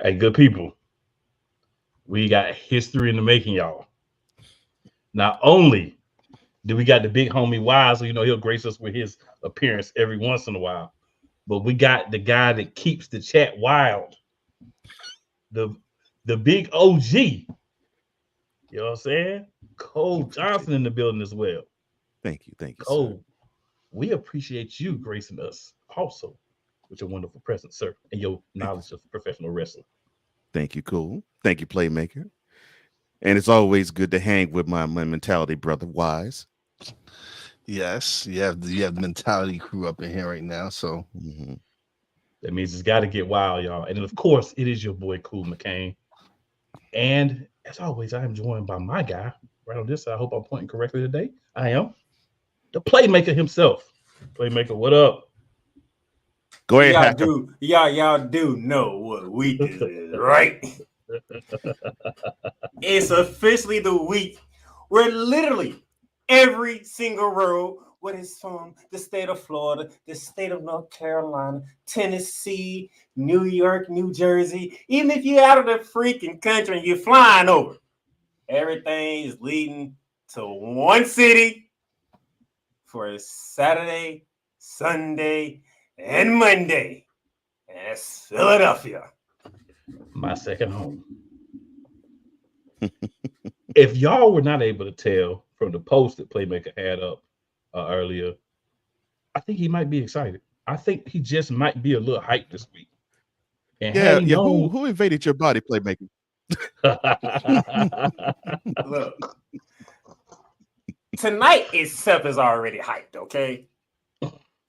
Hey, good people, we got history in the making, y'all. Not only do we got the big homie Wise, so he'll grace us with his appearance every once in a while, but we got the guy that keeps the chat wild, the the big OG. You know what I'm saying? Cole Johnson in the building as well. Thank you, sir. Cole, we appreciate you gracing us also with your wonderful presence, sir, and your Thank you, knowledge of professional wrestling. thank you, cool. Thank you, Playmaker. And it's always good to hang with my mentality brother, Wise. Yes, you have the mentality crew up in here right now. So Mm-hmm. That means it's got to get wild, y'all. And then, of course, it is your boy, Cool McCain. And as always, I am joined by my guy right on this side. I hope I'm pointing correctly today. I am the playmaker himself. Playmaker, what up? Go ahead, Y'all Hacker. do y'all do know what week this is, right? It's officially the week where literally every single road, whether it's from the state of Florida, the state of North Carolina, Tennessee, New York, New Jersey, even if you're out of the freaking country and you're flying over, everything is leading to one city for Saturday, Sunday, and Monday. And that's Philadelphia. My second home. If y'all were not able to tell from the post that Playmaker had up earlier, I think he might be excited. I think he just might be a little hyped this week. And had Yeah, he yeah. known, Who invaded your body, Playmaker? Look, tonight itself is already hyped, okay?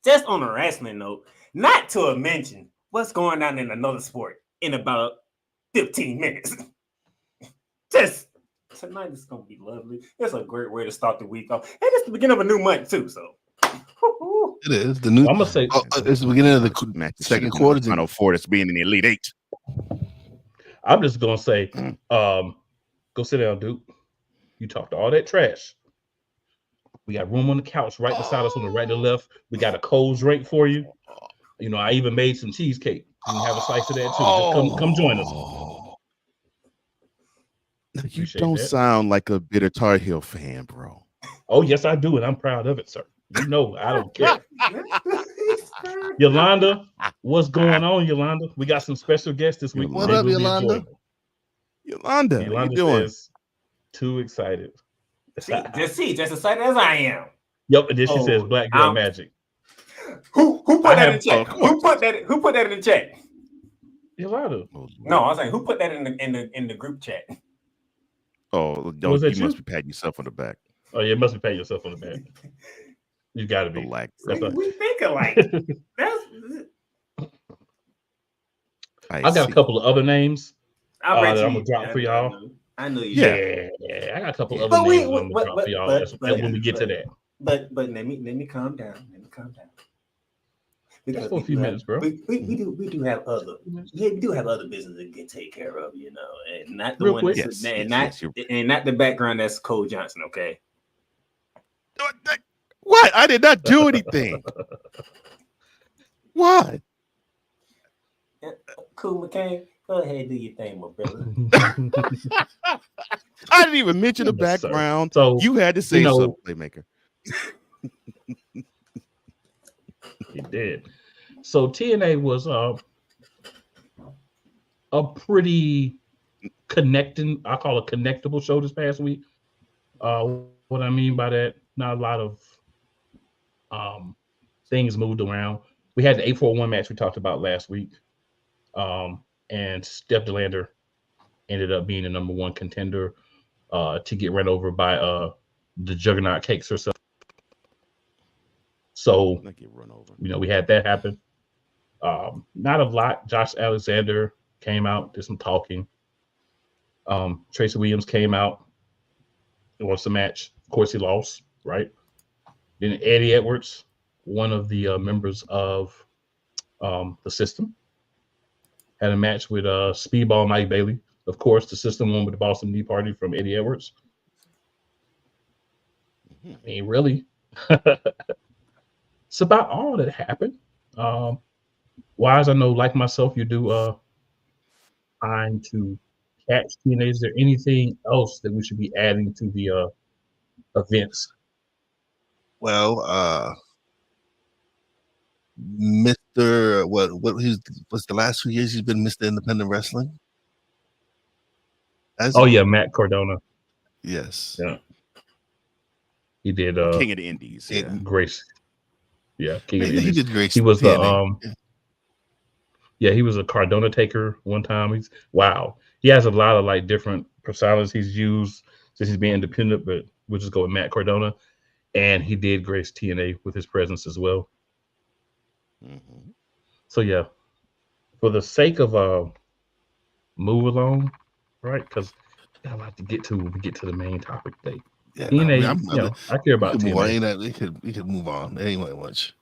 Just on a wrestling note, not to mention what's going on in another sport in about 15 minutes. Just tonight is gonna be lovely. It's a great way to start the week off, and it's the beginning of a new month too. So it is the new. I'm gonna say, It's the beginning of the Matches second should have been quarter. the Final Four that's being in the Elite Eight. I'm just gonna say, go sit down, Duke. You talked all that trash. We got room on the couch right beside us on the right and left. We got a cold drink for you. I even made some cheesecake. You can have a slice of that too. Just come join us. You Appreciate don't that. sound like a bitter Tar Heel fan, bro. Oh, yes, I do, and I'm proud of it, sir. I don't care. Yolanda, what's going on, Yolanda? We got some special guests this week. What They up, will be Yolanda? enjoyable. Yolanda, how you Yolanda doing? says, too excited. just as excited as I am. Yep, and then she says Black Girl Magic. Who put I that in have- the chat? Who put that in the chat? Yolanda. No, I was saying who put that in the group chat? Oh, Was that you you? must be patting yourself on the back. Oh, yeah, it must be patting yourself on the back. You got to be. Black. That's a- We think alike. That's I got see. a couple of other names I bet that I'm you. going to drop for y'all. I know you. Yeah. Yeah, I got a couple Yeah. other But names that I'm going to drop for y'all but- when we get to that. But let me calm down. Let me calm down. Just for a few minutes, bro. We do have other business that get taken care of, and not the Real one quick. that's Yes, you're- and not the background that's Cole Johnson, okay? What? I did not do anything. What? Cool McCain, go ahead and do your thing, my brother. I didn't even mention the Yes, sir. background. So, You had to say something, Playmaker. He did. So TNA was a pretty connecting, I call it connectable show this past week. What I mean by that, not a lot of things moved around. We had the 841 match we talked about last week. And Steph DeLander ended up being the number one contender to get run over by the Juggernaut Cakes herself. So, Not get run over. we had that happen. Not a lot. Josh Alexander came out, did some talking. Tracy Williams came out, lost the match. Of course, he lost, right? Then Eddie Edwards, one of the members of the system, had a match with Speedball Mike Bailey. Of course, the system won with the Boston Tea Party from Eddie Edwards. I mean, really, it's about all that happened. Wise, I know, like myself, you do time to catch TNA? Is there anything else that we should be adding to the events? Well, Mr. What's the last 2 years he's been Mr. Independent Wrestling? Yeah, Matt Cardona. Yes. Yeah. He did King of the Indies. Yeah. Grace. Yeah, King of the He Indies. did Grace. He was TNA. he was a Cardona taker one time. He has a lot of like different personas he's used since he's been independent, but we'll just go with Matt Cardona. And he did grace TNA with his presence as well. Mm-hmm. So yeah, for the sake of move along, right? Because got a lot to get to when we get to the main topic today. Yeah, TNA, I care about TNA. We could move on. Anyway, much.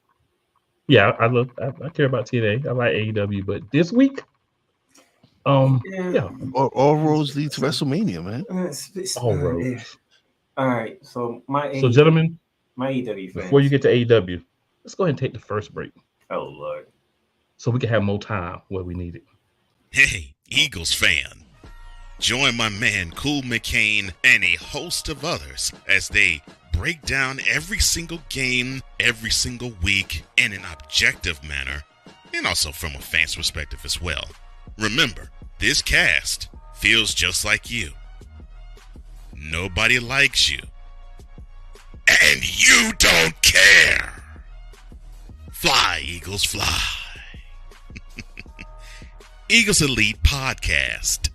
Yeah, I care about TNA. I like AEW, but this week, all roads lead to WrestleMania, man. All roads. All right, so gentlemen, my AEW fans. Before you get to AEW, let's go ahead and take the first break. Oh Lord. So we can have more time where we need it. Hey, Eagles fan. Join my man Cool McCain and a host of others as they break down every single game, every single week in an objective manner, and also from a fan's perspective as well. Remember, this cast feels just like you. Nobody likes you. And you don't care. Fly, Eagles, fly. Eagles Elite Podcast.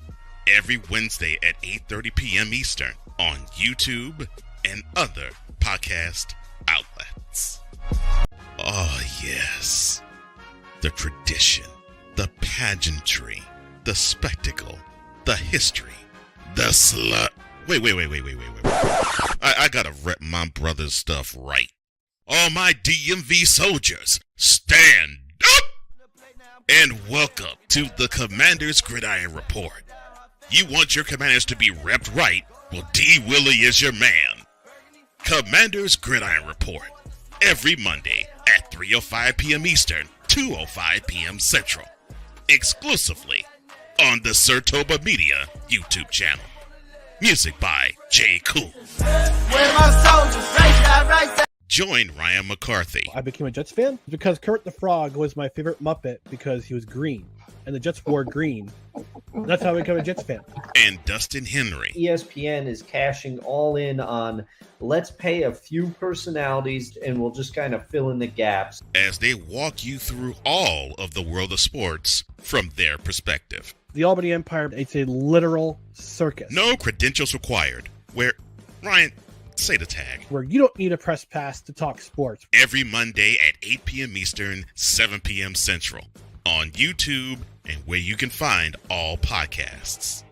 Every Wednesday at 8:30 p.m. Eastern on YouTube and other podcast outlets. Oh, yes. The tradition, the pageantry, the spectacle, the history, the slut. Wait. I gotta rep my brother's stuff right. All my DMV soldiers, stand up! And welcome to the Commander's Gridiron Report. You want your commanders to be repped right? Well, D. Willie is your man. Commander's Gridiron Report. Every Monday at 3:05 p.m. Eastern, 2:05 p.m. Central. Exclusively on the Sertoba Media YouTube channel. Music by J. Cool. Join Ryan McCarthy. I became a Jets fan because Kermit the Frog was my favorite Muppet because he was green, and the Jets wore green. That's how I became a Jets fan. And Dustin Henry. ESPN is cashing all in on let's pay a few personalities and we'll just kind of fill in the gaps. As they walk you through all of the world of sports from their perspective. The Albany Empire, it's a literal circus. No credentials required. Where, Ryan, say the tag. Where you don't need a press pass to talk sports. Every Monday at 8 p.m. Eastern, 7 p.m. Central. On YouTube and where you can find all podcasts.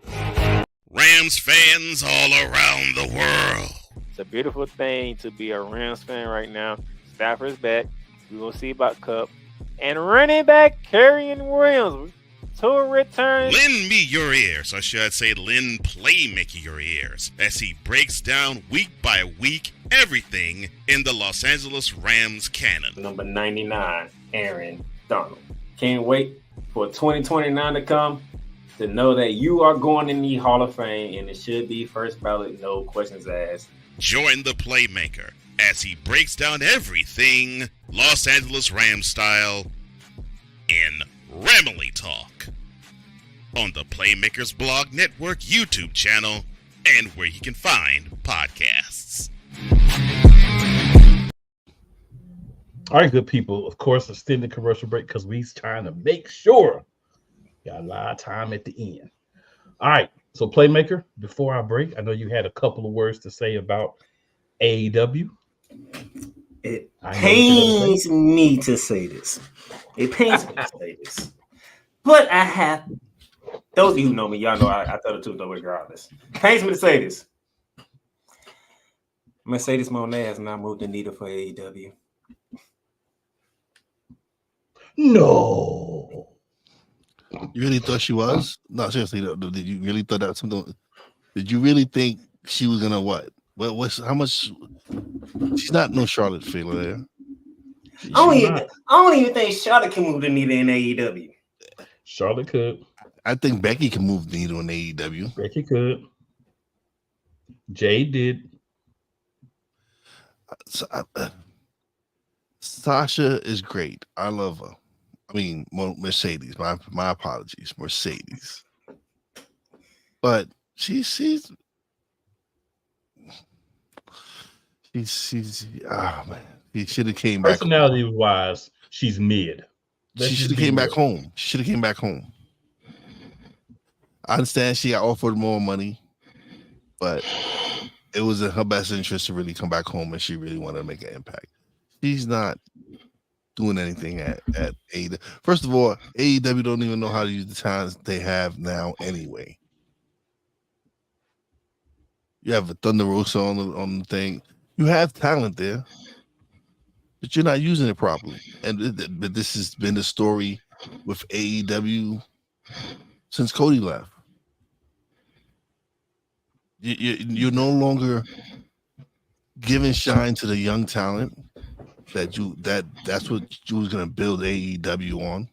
Rams fans all around the world. It's a beautiful thing to be a Rams fan right now. Stafford's back. We're going to see about Cup. And running back Kerryon Williams to return. Lend me your ears, or should I say lend Playmaker your ears, as he breaks down week by week everything in the Los Angeles Rams canon. Number 99, Aaron Donald. Can't wait for 2029 to come to know that you are going in the Hall of Fame, and it should be first ballot, no questions asked. Join the Playmaker as he breaks down everything Los Angeles Rams style in Ramily Talk on the Playmakers Blog Network YouTube channel and where you can find podcasts. All right, good people. Of course, extended commercial break because we're trying to make sure got a lot of time at the end. All right, so Playmaker, before I break, I know you had a couple of words to say about AEW. It pains me to say this. It pains me to say this. But I have, those of you who know me, y'all know I tell the truth though regardless. It pains me to say this. Mercedes Moné has not moved the needle for AEW. No. You really thought she was? No, seriously, did you really thought that was something? Did you really think she was gonna what? How much? She's not no Charlotte Flair. I don't even think Charlotte can move the needle in AEW. Charlotte could. I think Becky can move the needle in AEW. Becky could. Jade did. Sasha is great. I love her. I mean, Mercedes. My apologies, Mercedes. But she's oh man, he should have came back. Personality wise, she's mid. She should have came back home. She should have came back home. I understand she got offered more money, but it was in her best interest to really come back home, and she really wanted to make an impact. She's not doing anything at AEW. First of all, AEW don't even know how to use the talents they have now anyway. You have a Thunder Rosa on the thing. You have talent there, but you're not using it properly. But this has been the story with AEW since Cody left. You're no longer giving shine to the young talent that's what you was gonna build AEW on.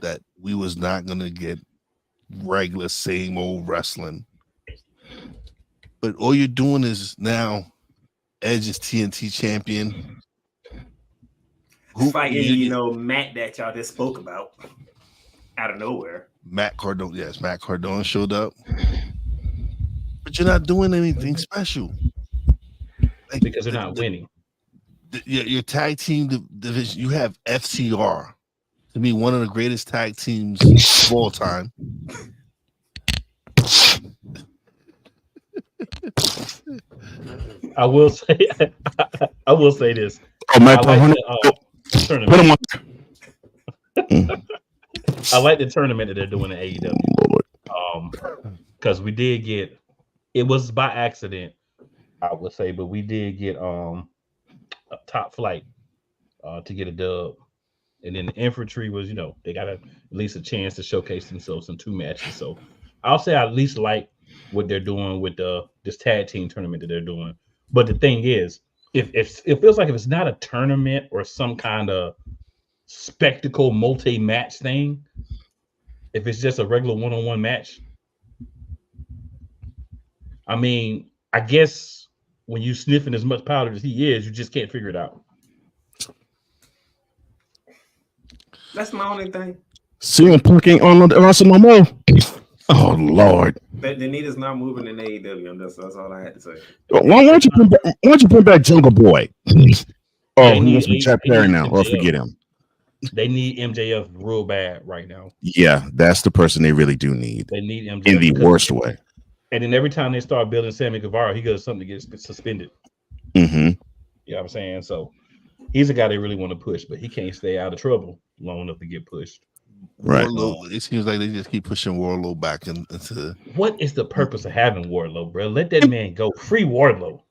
That we was not gonna get regular same old wrestling. But all you're doing is now Edge is TNT champion. Fighting, Matt that y'all just spoke about out of nowhere. Matt Cardona, yes, Matt Cardona showed up. But you're not doing anything special. Because they're not winning. Your tag team division, you have FTR, to me, one of the greatest tag teams of all time. I will say this. Oh, my tournament. I like the tournament that they're doing in AEW. Because we did get, it was by accident, I would say, but we did get a Top Flight to get a dub. And then the infantry was, they got at least a chance to showcase themselves in 2 matches. So I'll say I at least like what they're doing with this tag team tournament that they're doing. But the thing is, if it feels like if it's not a tournament or some kind of spectacle multi-match thing, if it's just a regular one-on-one match, I mean, I guess when you sniffing as much powder as he is, you just can't figure it out. That's my only thing. CM Punk ain't on the roster no more. Oh Lord! The need is not moving in AEW. That's all I had to say. Why don't you bring back Jungle Boy? Oh, he wants to be Jack Perry now. Oh, forget him. They need MJF real bad right now. Yeah, that's the person they really do need. They need MJF in the worst way. And then every time they start building Sammy Guevara, he does something to get suspended. Mm-hmm. You know what I'm saying? So he's a guy they really want to push, but he can't stay out of trouble long enough to get pushed. Right. Warlow, it seems like they just keep pushing Warlow back into. What is the purpose of having Warlow, bro? Let that man go. Free Warlow.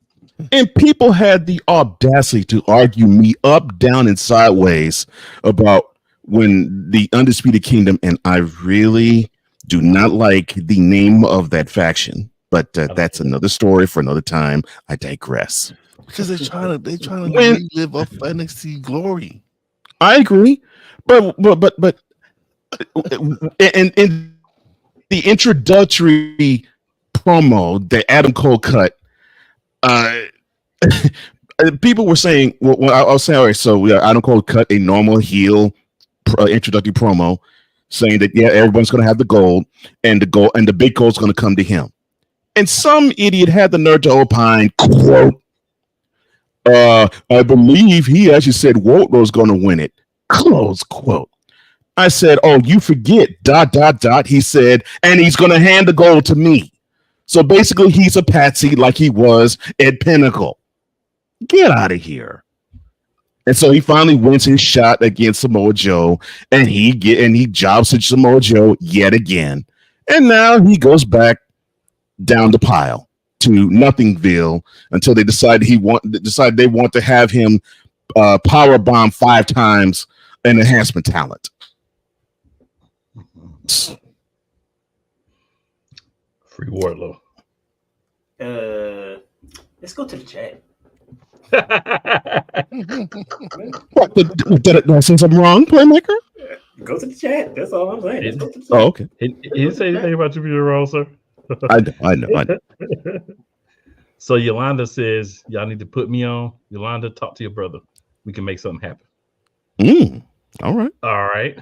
And people had the audacity to argue me up, down, and sideways about when the Undisputed Kingdom, and I really do not like the name of that faction, but that's another story for another time. I digress. Because they're trying to live up NXT glory. I agree, but in the introductory promo that Adam Cole cut, people were saying, well, I was saying, all right, so Adam Cole cut a normal heel introductory promo saying that, yeah, everyone's going to have the gold and the big gold's going to come to him. And some idiot had the nerve to opine, quote, I believe he actually said Wardlow's going to win it, close quote. I said, oh, you forget, ... He said, and he's going to hand the gold to me. So basically, he's a patsy like he was at Pinnacle. Get out of here. And so he finally wins his shot against Samoa Joe, and he jobs at Samoa Joe yet again. And now he goes back down the pile to Nothingville until they decide they want to have him power bomb 5 times an enhancement talent. Free Wardlow. Let's go to the chat. What, did I say something wrong, Playmaker? Go to the chat. That's all I'm saying. Let's go to the chat. Oh, okay. He didn't say anything about you being wrong, sir. I know. So Yolanda says, y'all need to put me on. Yolanda, talk to your brother. We can make something happen. All right. All right.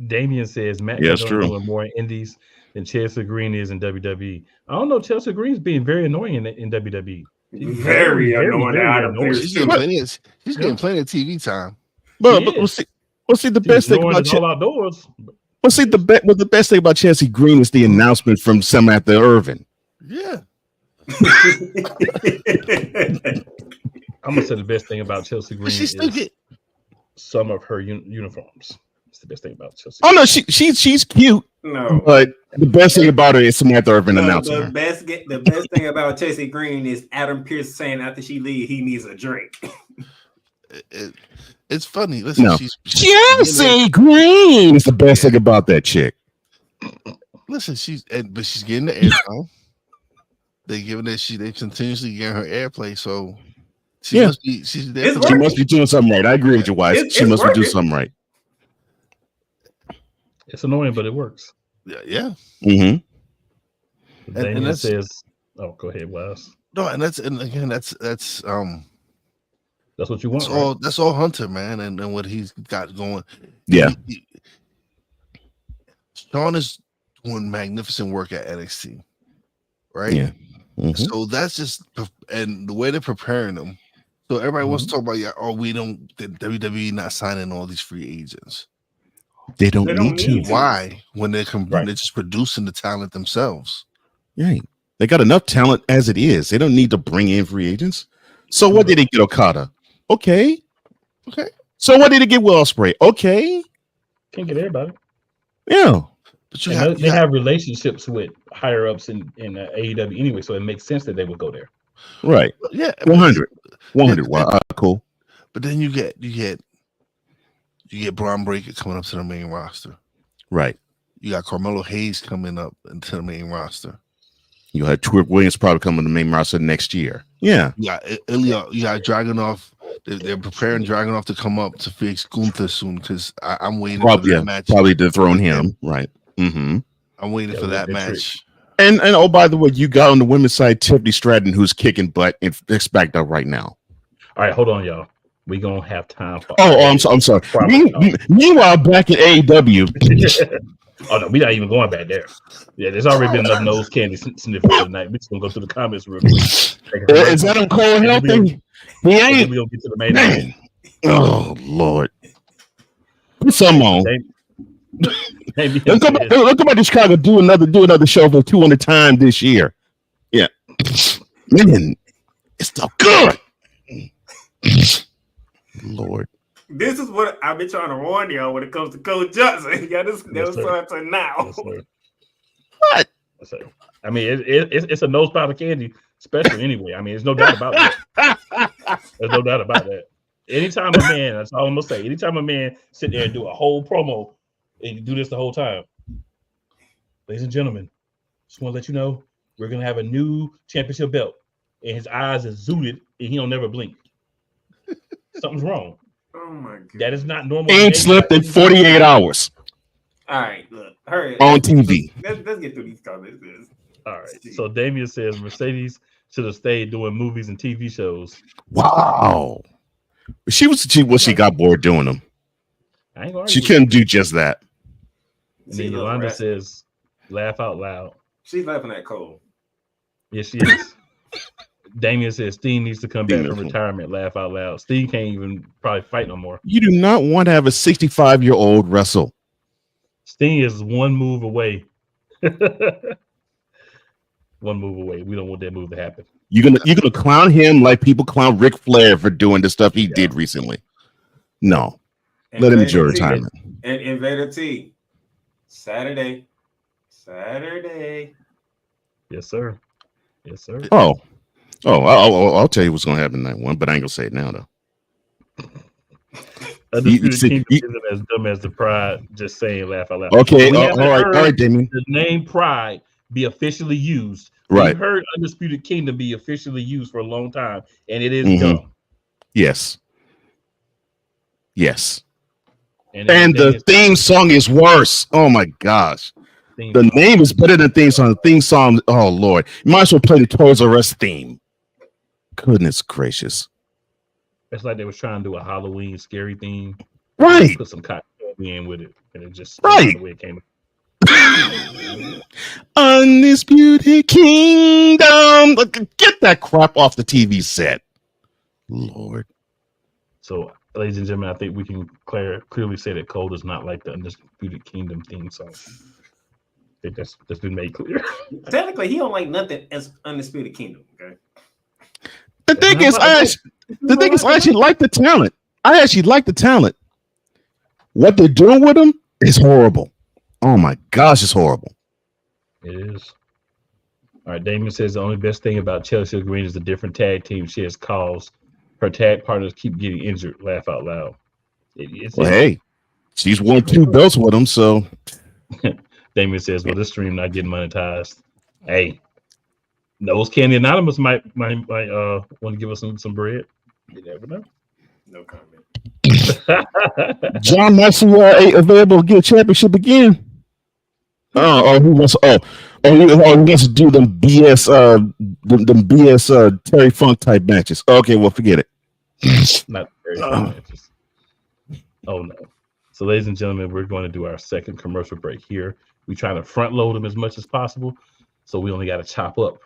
Damien says, Matt Yeah, it's Cardona true. doing more in indies than Chelsea Green is in WWE. I don't know. Chelsea Green's being very annoying in WWE. Very annoying. Out of She's getting plenty of TV time. But we'll see the best thing about all outdoors. Well, see the best thing about Chelsea Green is the announcement from Samantha Irvin. Yeah. I'm gonna say the best thing about Chelsea Green is some of her uniforms. It's the best thing about Chelsea. Oh no, she's cute. No, but the best thing about her is Samantha Irvin announcing her. The best thing about Chelsea Green is Adam Pearce saying after she leaves, he needs a drink. It's funny. Listen, no. she's Chelsea Green is the best thing about that chick. Listen, she's getting the airtime. They continuously getting her airplay, so she must be doing something right. I agree with you, wife. She must be doing something right. It's annoying, but it works. Yeah. Mm-hmm. And that says, "Oh, go ahead, Wes." No, that's what you want. That's all Hunter, man, and what he's got going. Yeah. Sean is doing magnificent work at NXT, right? Yeah. Mm-hmm. So that's just, and the way they're preparing them. So everybody wants to talk about, the WWE not signing all these free agents. They don't need to. Why? When they're just producing the talent themselves. Right. They got enough talent as it is. They don't need to bring in free agents. So what did they get Okada? Okay. So what did they get Will Ospreay? Okay. Can't get everybody. Yeah. But they have relationships with higher ups in AEW anyway, so it makes sense that they would go there. Right. Yeah. 100. Wow. Cool. But then you get Braun Breaker coming up to the main roster. Right. You got Carmelo Hayes coming up into the main roster. You had Twerk Williams probably coming to the main roster next year. Yeah. You got Ilya. You got Dragunov. They're preparing Dragunov to come up to face Gunther soon because I'm waiting for that match. Probably dethrone him. Right. Mm-hmm. I'm waiting for that match. And oh, by the way, you got on the women's side Tiffany Stratton, who's kicking butt in SmackDown right now. All right, hold on, y'all. We gonna have time for. I'm sorry. Meanwhile, back at AEW. Oh no, we're not even going back there. Yeah, there's already been enough nose candy sniffing tonight. We're just gonna go through the comments real quick. Is that on Cole Healthy? He ain't. We'll get to the main event. Oh Lord. Put some on. Let's go back to Chicago. Do another show for 200 times this year. Yeah, man, it's so good. Lord, this is what I've been trying to warn y'all when it comes to Coach Johnson. Y'all just start to now. What? I mean, it's a nose powder candy special anyway. I mean, there's no doubt about that. There's no doubt about that. Anytime a man, that's all I'm gonna say. Anytime a man sit there and do a whole promo. And you do this the whole time. Ladies and gentlemen, just want to let you know we're going to have a new championship belt. And his eyes are zooted and he don't never blink. Something's wrong. Oh, my God. That is not normal. Ain't slept in 48 hours. All right, look. Hurry. On TV. Let's get through these comments. All right. So Damien says Mercedes should have stayed doing movies and TV shows. Wow. She got bored doing them. She couldn't do just that. And then Yolanda says, laugh out loud. She's laughing at Cole. Yes, she is. Damien says Steen needs to come back from retirement. Laugh out loud. Steen can't even probably fight no more. You do not want to have a 65-year-old wrestle. Steen is one move away. One move away. We don't want that move to happen. You're gonna clown him like people clown Ric Flair for doing the stuff he did recently. No. Let him enjoy retirement. And Invader T. Saturday. Yes, sir. Oh, I'll tell you what's gonna happen in that one, but I ain't gonna say it now though. Undisputed Kingdom isn't as dumb as the Pride. Just saying, laugh out loud. Okay, all right, Damien. The name Pride be officially used. Right. We've heard Undisputed Kingdom be officially used for a long time, and it is dumb. Yes. And the theme song is worse. Oh my gosh. The name is better than theme song. The theme song, oh Lord. You might as well play the Toys R Us theme. Goodness gracious. It's like they was trying to do a Halloween scary theme. Right. Put some cotton in with it. And it just right. The way it came. Undisputed Kingdom. Get that crap off the TV set. Lord. So, ladies and gentlemen, I think we can clearly say that Cole does not like the Undisputed Kingdom theme song. I think that's been made clear. Technically, he don't like nothing as Undisputed Kingdom. Okay. The thing is, I actually like the talent. I actually like the talent. What they're doing with him is horrible. Oh my gosh, it's horrible. It is. All right, Damon says the only best thing about Chelsea Green is the different tag teams she has caused. Her tag partners keep getting injured. Laugh out loud. Hey, she's won 2 belts with them, so. Damien says, "Well, this stream not getting monetized." Hey, Nose Candy Anonymous might want to give us some bread. You never know. No comment. John Maxwell available to get a championship again. Who wants to do them BS Terry Funk type matches? Okay, well, forget it. Not Terry Funk matches. Oh no. So, ladies and gentlemen, we're going to do our second commercial break here. We try to front load them as much as possible, so we only got to chop up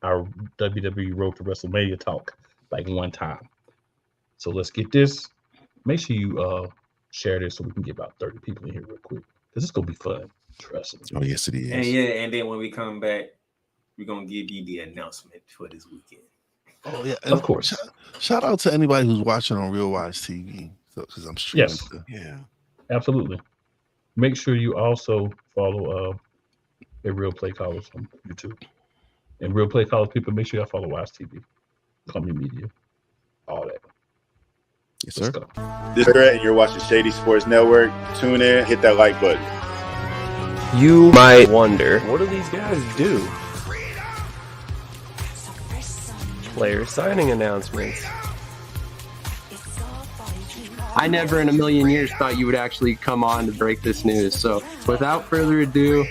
our WWE Road to WrestleMania talk like one time. So let's get this. Make sure you share this so we can get about 30 people in here real quick, because it's gonna be fun. Trust me. Oh yes, it is. And then when we come back, we're gonna give you the announcement for this weekend. Oh yeah, of course. Shout out to anybody who's watching on Real Wise TV, because I'm streaming. Yes, absolutely. Make sure you also follow a Real Play Callers on YouTube. And Real Play Callers people, make sure y'all follow Wise TV, Columbia Media, all that. Yes, sir. This is Brett, and you're watching Shady Sports Network. Tune in, hit that like button. You might wonder, what do these guys do? Player signing announcements. I never in a million years thought you would actually come on to break this news. So without further ado,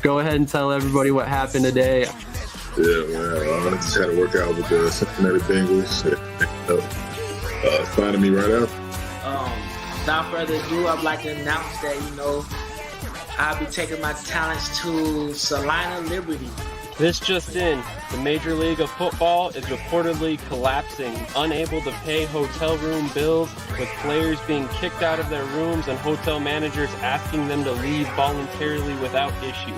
go ahead and tell everybody what happened today. Yeah, man. I just had to work out with the Cincinnati Bengals. Finding me right out. Without further ado, I'd like to announce that, I'll be taking my talents to Salina Liberty. This just in, the Major League of Football is reportedly collapsing, unable to pay hotel room bills, with players being kicked out of their rooms and hotel managers asking them to leave voluntarily without issue.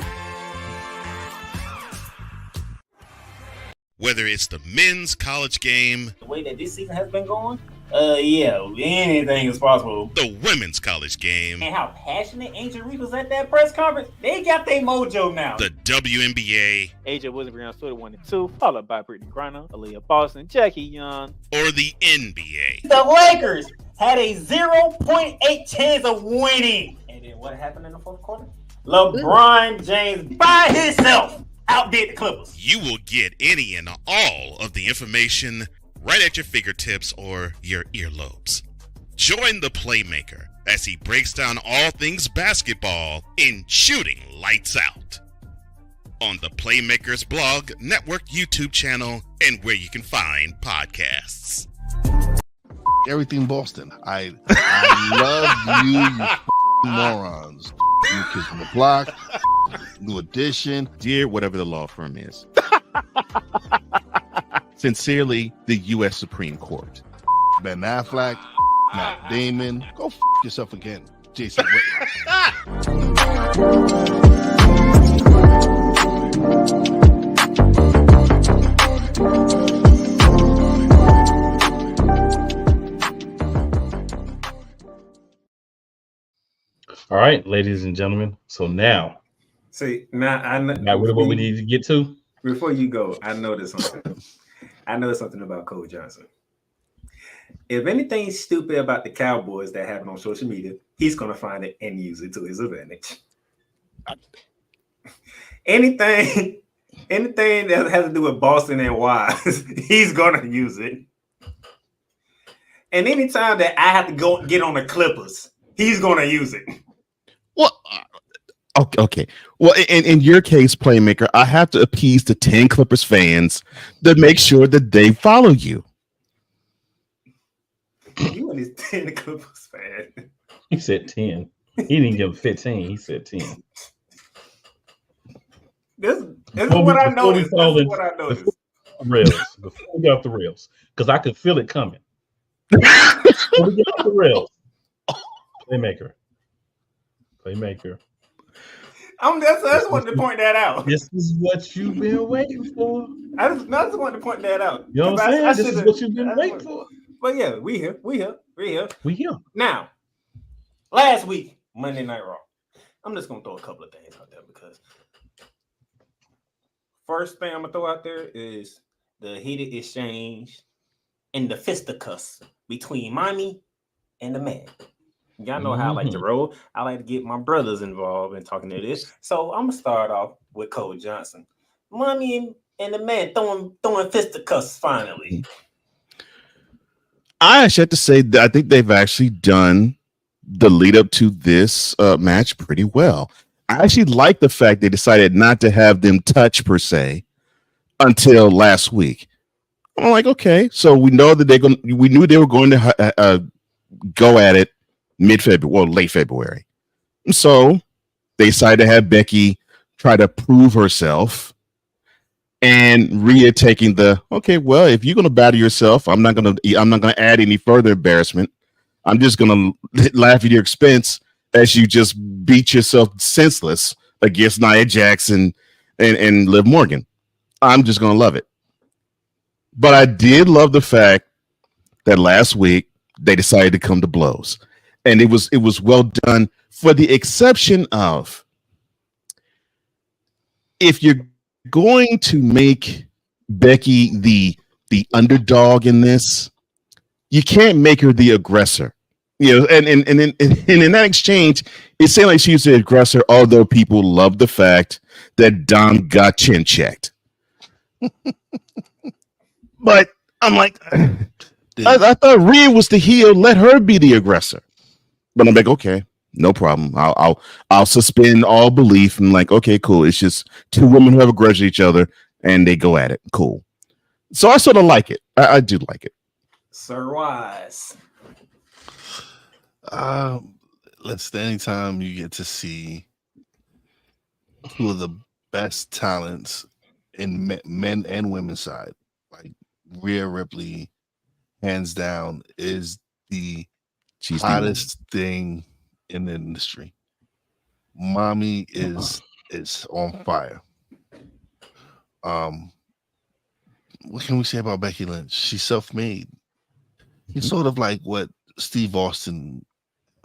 Whether it's the men's college game, the way that this season has been going, anything is possible. The women's college game, and how passionate Angel Reese was at that press conference, they got their mojo now. The WNBA, AJ Wilson-Brown stood 1-2, followed by Brittany Griner, Aaliyah Boston, Jackie Young, or the NBA. The Lakers had a 0.8 chance of winning. And then what happened in the fourth quarter? LeBron James by himself outdid the Clippers. You will get any and all of the information right at your fingertips or your earlobes. Join the Playmaker as he breaks down all things basketball in Shooting Lights Out on the Playmakers blog, network, YouTube channel, and where you can find podcasts. Everything Boston. I love you morons. New Kids on the Block, New Edition, dear whatever the law firm is. Sincerely, the U.S. Supreme Court. Ben Affleck, Matt Damon. Go yourself again, Jason Whitlock. All right, ladies and gentlemen. So now, now what we need to get to. Before you go, I noticed something. I know something about Cole Johnson. If anything stupid about the Cowboys that happen on social media, he's gonna find it and use it to his advantage. Anything that has to do with Boston and Wise, he's gonna use it. And anytime that I have to go get on the Clippers, he's gonna use it. Well, okay. Well, in your case, Playmaker, I have to appease the 10 Clippers fans to make sure that they follow you. You and his 10 Clippers fan. He said 10. He didn't give him 15. He said 10. This is what I noticed. This is what I noticed. Before we get off the rails, because I could feel it coming. Before we get off the rails, Playmaker. I just wanted to point that out. This is what you've been waiting for. I just wanted to point that out. You know what I'm saying? This is what you've been waiting for. But yeah, we here. We here. Now, last week, Monday Night Raw. I'm just gonna throw a couple of things out there because first thing I'm gonna throw out there is the heated exchange and the fisticuffs between Mommy and the man. Y'all know how I like to roll. I like to get my brothers involved in talking to this. So I'm gonna start off with Cole Johnson. Mommy and the man throwing fisticuffs finally. I actually have to say that I think they've actually done the lead up to this match pretty well. I actually like the fact they decided not to have them touch per se until last week. I'm like, okay, so we know that we knew they were going to go at it mid-February, late February. So they decided to have Becky try to prove herself, and Rhea taking okay, well, if you're going to battle yourself, I'm not going to add any further embarrassment. I'm just going to laugh at your expense as you just beat yourself senseless against Nia Jax and Liv Morgan. I'm just going to love it. But I did love the fact that last week they decided to come to blows. And it was well done, for the exception of, if you're going to make Becky the underdog in this, you can't make her the aggressor. You know, and in that exchange, it seemed like she was the aggressor, although people love the fact that Dom got chin checked. But I'm like, I thought Rhea was the heel. Let her be the aggressor. But I'm like, okay, no problem. I'll suspend all belief. And like, okay, cool. It's just two women who have a grudge at each other and they go at it. Cool. So I sort of like it. I do like it. Sir Wise. Anytime you get to see two of the best talents in men and women's side, like Rhea Ripley, hands down, is the hottest thing in the industry. Mommy is on fire. What can we say about Becky Lynch? She's self-made. He's sort of like what Steve Austin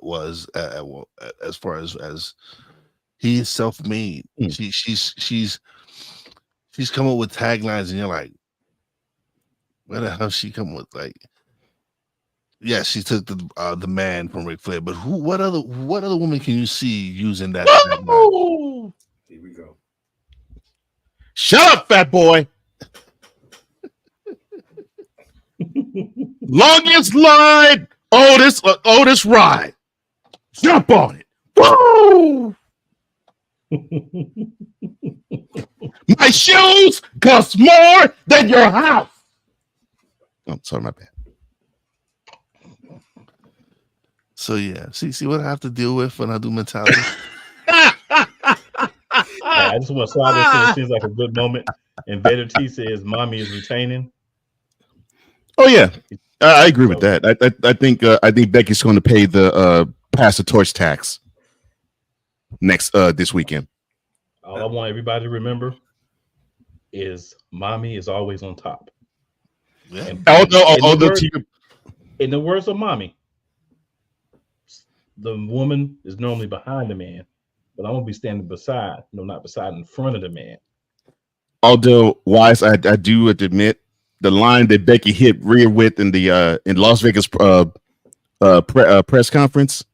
was as far as he is self-made. She's come up with taglines, and you're like, where the hell she come with? Like, yeah, she took the man from Ric Flair, but what other woman can you see using that? Here we go. Shut up, fat boy. Longest line, Otis ride. Jump on it. Woo! My shoes cost more than your house. Oh, sorry, my bad. So yeah, see what I have to deal with when I do mentality. I just want to slide this in. It seems like a good moment. And Vader T says, "Mommy is retaining." Oh yeah, I agree with that. I think Becky's going to pay the pass the torch tax this weekend. All I want everybody to remember is Mommy is always on top. Yeah. And in the words of Mommy, the woman is normally behind the man, but I'm gonna be standing beside, not beside, in front of the man. Although, Wise, I do admit the line that Becky hit Rhea with in the in Las Vegas press conference,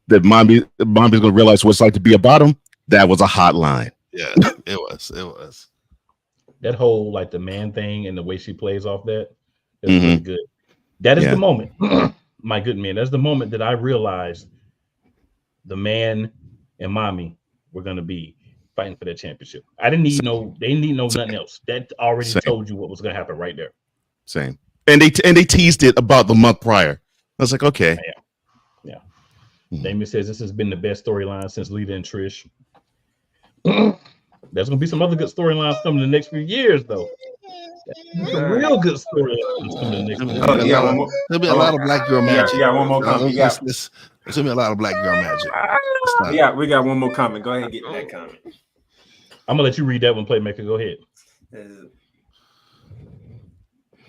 that Mommy's gonna realize what it's like to be a bottom. That was a hot line. Yeah, it was. That whole like the man thing and the way she plays off that is really good. That is the moment, my good man. That's the moment that I realized the man and mommy were going to be fighting for that championship. I didn't need they didn't need nothing else. That already told you what was going to happen right there. Same. And they teased it about the month prior. I was like, okay. Yeah. Damien says this has been the best storyline since Lita and Trish. There's going to be some other good storylines coming in the next few years, though. Some real good storylines coming in the next few years. There'll be a lot of black girl magic. You got one more comment. There's going to be a lot of black girl magic. We got one more comment. Go ahead and get that comment. I'm going to let you read that one, Playmaker. Go ahead.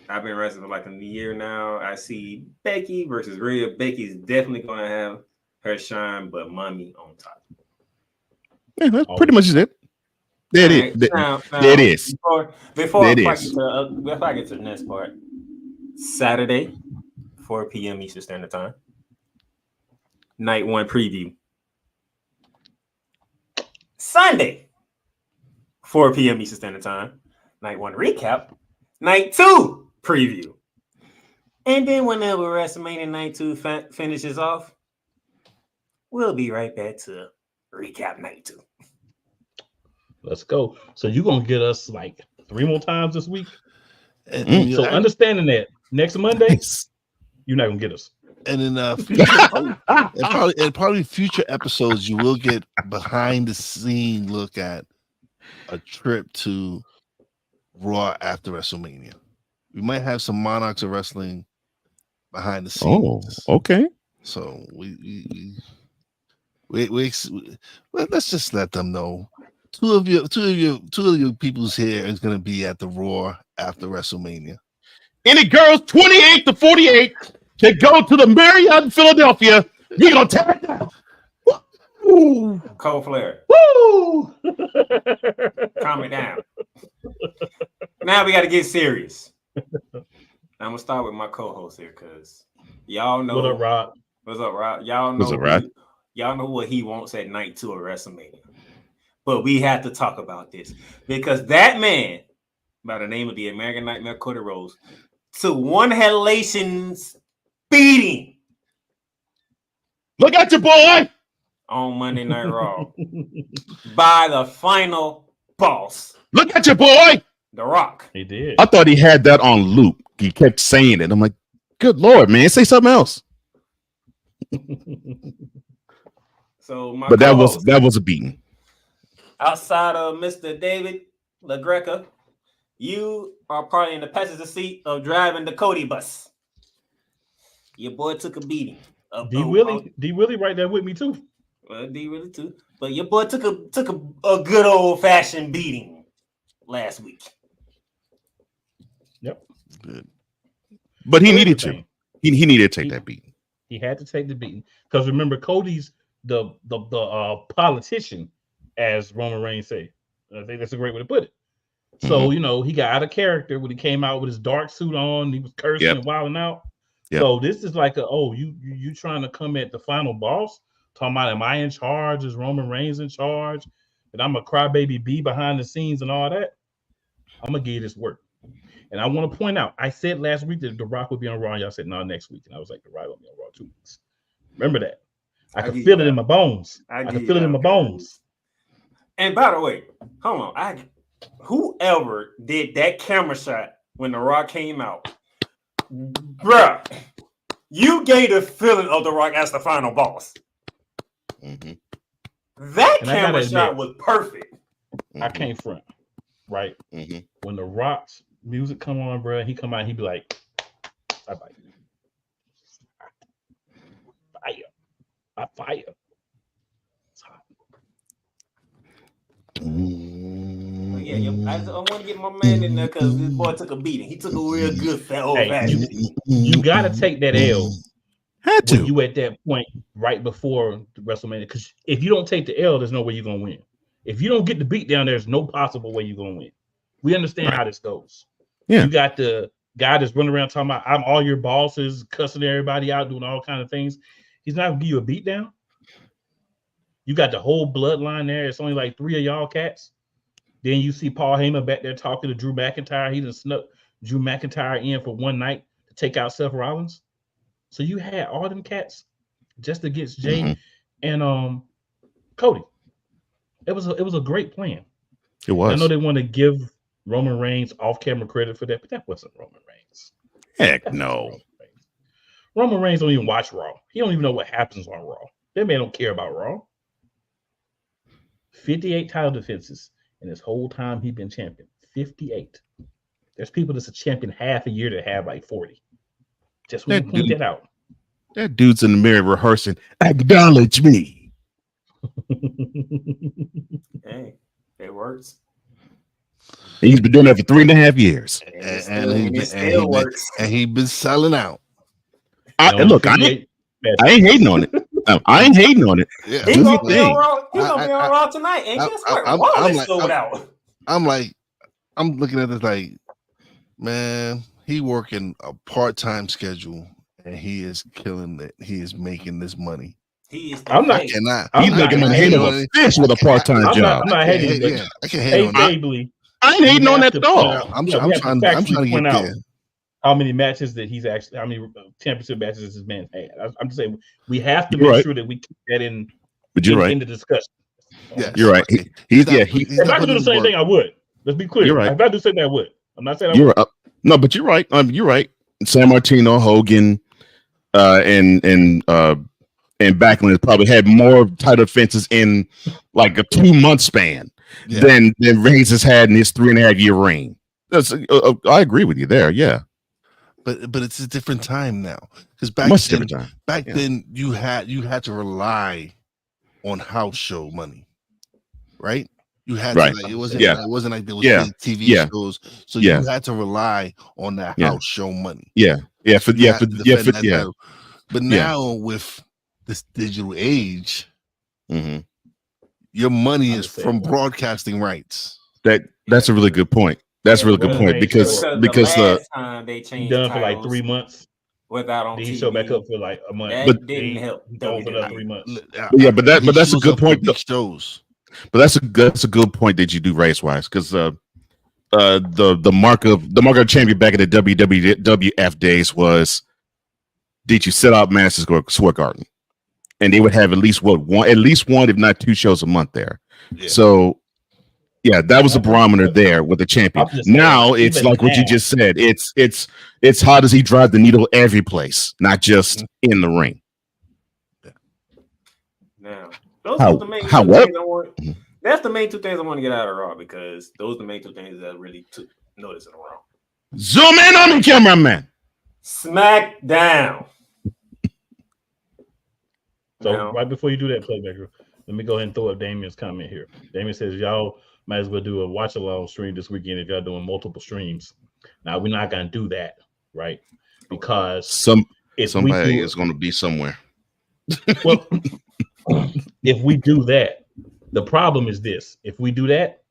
I've been wrestling for like a year now. I see Becky versus Rhea. Becky's definitely going to have her shine, but mommy on top. Yeah, that's pretty much it. There it is. There it is. Before I get to the next part, Saturday, 4 p.m. Eastern Standard Time. Night 1 preview. Sunday, 4 p.m. Eastern Standard Time. Night 1 recap. Night 2 preview. And then whenever WrestleMania Night 2 finishes off, we'll be right back to recap Night 2. Let's go. So you're going to get us like 3 more times this week? So understanding that next Monday, you're not going to get us. And in probably future episodes, you will get behind the scene look at a trip to Raw after WrestleMania. We might have some Monarchs of Wrestling behind the scenes. Oh, okay. So we let's just let them know. Two of you people's here is going to be at the Raw after WrestleMania. Any girls 28 to 48 can go to the Marriott in Philadelphia. You're going to tear it down. Woo! Cold Flare. Woo! Calm it down. Now we got to get serious. I'm going to start with my co-host here because y'all know. What up, Rob? What's up, Rob? Y'all know what he wants at night 2 of WrestleMania. But we have to talk about this because that man, by the name of the American Nightmare Cody Rhodes, took one hellation's beating. Look at your boy on Monday Night Raw by the final boss. Look at your boy, The Rock. He did. I thought he had that on loop. He kept saying it. I'm like, good Lord, man, say something else. But that was a beating. Outside of Mr. David LaGreca, you are probably in the passenger seat of driving the Cody bus. Your boy took a beating. D Willie right there with me too. Well, D Willie too. But your boy took a good old fashioned beating last week. Yep. Good. But he needed to. He needed to take that beating. He had to take the beating because remember, Cody's the politician, as Roman Reigns said. I think that's a great way to put it. So he got out of character when he came out with his dark suit on. He was cursing and wilding out. Yep. So this is like you trying to come at the final boss, talking about am I in charge? Is Roman Reigns in charge? And I'm a crybaby B behind the scenes and all that. I'm gonna give you this work. And I want to point out, I said last week that The Rock would be on Raw. Y'all said no next week, and I was like, The Rock will be on Raw 2 weeks. Remember that? I can feel it in my bones. I can feel it in my bones. And by the way, hold on, whoever did that camera shot when The Rock came out, bruh, you gave the feeling of The Rock as the final boss. That camera shot was perfect. I can't front, right? When The Rock's music come on, bruh, he come out, he be like, I like fire. I fire. It's hot. I want to get my man in there because this boy took a beating. He took a real good fat old fashioned. You got to take that L. Had to. You at that point right before WrestleMania, because if you don't take the L, there's no way you're gonna win. If you don't get the beat down, there's no possible way you're gonna win. We understand how this goes. Yeah. You got the guy that's running around talking about I'm all your bosses, cussing everybody out, doing all kind of things. He's not gonna give you a beat down. You got the whole bloodline there. It's only like 3 of y'all cats. Then you see Paul Heyman back there talking to Drew McIntyre. He just snuck Drew McIntyre in for one night to take out Seth Rollins. So you had all them cats just against Jay. and Cody. It was a great plan. It was. I know they want to give Roman Reigns off-camera credit for that, but that wasn't Roman Reigns. Heck no. Roman Reigns don't even watch Raw. He don't even know what happens on Raw. That man don't care about Raw. 58 title defenses in his whole time he's been champion. 58. There's people that's a champion half a year that have like 40. Just want to point that out. That dude's in the mirror rehearsing. Acknowledge me. Hey, it works. He's been doing that for 3.5 years. And he's been selling out. Look, I ain't hating on it. I ain't hating on it. Yeah. He's gonna be on Raw tonight. And guess what? Raw is sold out. I'm looking at this like, man, he working a part-time schedule and he is killing it. He is making this money. He's making money hating on a fish with a part-time job. I'm not hating. I can't hate on that. I ain't hating on that at all. I'm trying to get there. How many matches that he's actually? How many championship matches this man had? I'm just saying we have to make sure that we keep that in. But you're right in the discussion. Yeah, you're right. If I could do the same thing, I would. Let's be clear. You're right. If I do the same thing, I would. I'm not saying you're no, but you're right. You're right. San Martino, Hogan, and Backlund probably had more title defenses in like a 2-month span than Reigns has had in his 3.5-year reign. I agree with you there. Yeah. But it's a different time now, because back then you had to rely on house show money, right? You had to, like, it wasn't like there was TV shows, so you had to rely on that house show money. But now with this digital age, your money is from broadcasting rights. That's a really good point. That's a really good point because the time they changed done for like 3 months without on TV. TV. Show back up for like a month. That didn't help. For 3 months. But that's a good point. But that's a good point that you do race wise, because the mark of champion back in the WWF days was, did you set out Madison Square Garden, and they would have at least one if not 2 shows a month there. So. Yeah, that was a barometer there with the champion. Now it's like what you just said. It's how does he drive the needle every place, not just in the ring. Now, those are the main two things I want. That's the main 2 things I want to get out of Raw, because those are the main 2 things that really took notice in Raw. Zoom in on me, cameraman. Smackdown. So right before you do that, Playmaker, let me go ahead and throw up Damien's comment here. Damien says, y'all might as well do a watch along stream this weekend if y'all doing multiple streams. Now we're not gonna do that, right? Because somebody is gonna be somewhere. Well, if we do that, the problem is this: if we do that,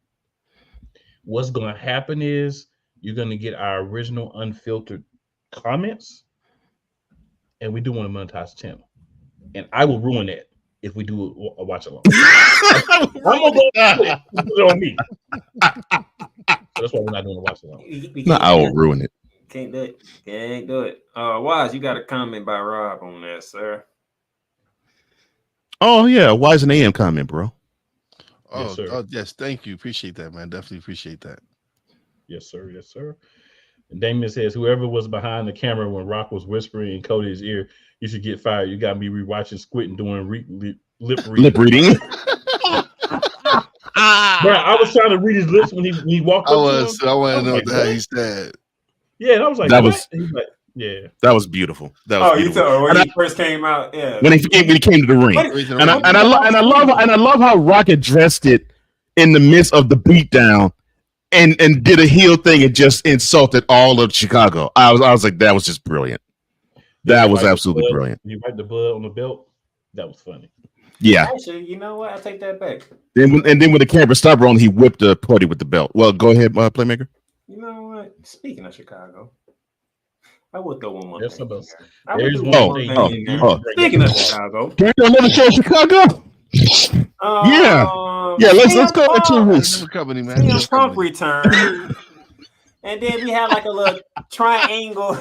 what's gonna happen is you're gonna get our original unfiltered comments, and we do want to monetize the channel, and I will ruin that if we do a watch along. I'm gonna go put it on me. So that's why we're not doing a watch along. No, I will ruin it. Can't do it. Can't do it. Wise, you got a comment by Rob on that, sir. Oh yeah, Wise an AM comment, bro. Yes, thank you. Appreciate that, man. Definitely appreciate that. Yes, sir. Yes, sir. And Damien says, whoever was behind the camera when Rock was whispering in Cody's ear, you should get fired. You got me rewatching Squid and doing lip reading. Bro, I was trying to read his lips when he walked up. I want to know what the hell he said. Yeah, and I was like, that what? was like, yeah, that was beautiful. That was beautiful. You told when he first came out, yeah. When he came to the ring, and I love how Rock addressed it in the midst of the beatdown. And did a heel thing and just insulted all of Chicago. I was like, that was just brilliant. That was absolutely brilliant. You write the blood on the belt. That was funny. Yeah. Actually, you know what? I take that back. Then when the camera stopped rolling, he whipped the party with the belt. Well, go ahead, Playmaker. You know what? Speaking of Chicago, I would throw one more. There's thing. There's one thing. Speaking of Chicago, can we do another show, Chicago? Yeah, let's go to 2 weeks. CM Punk return, and then we had like a little triangle.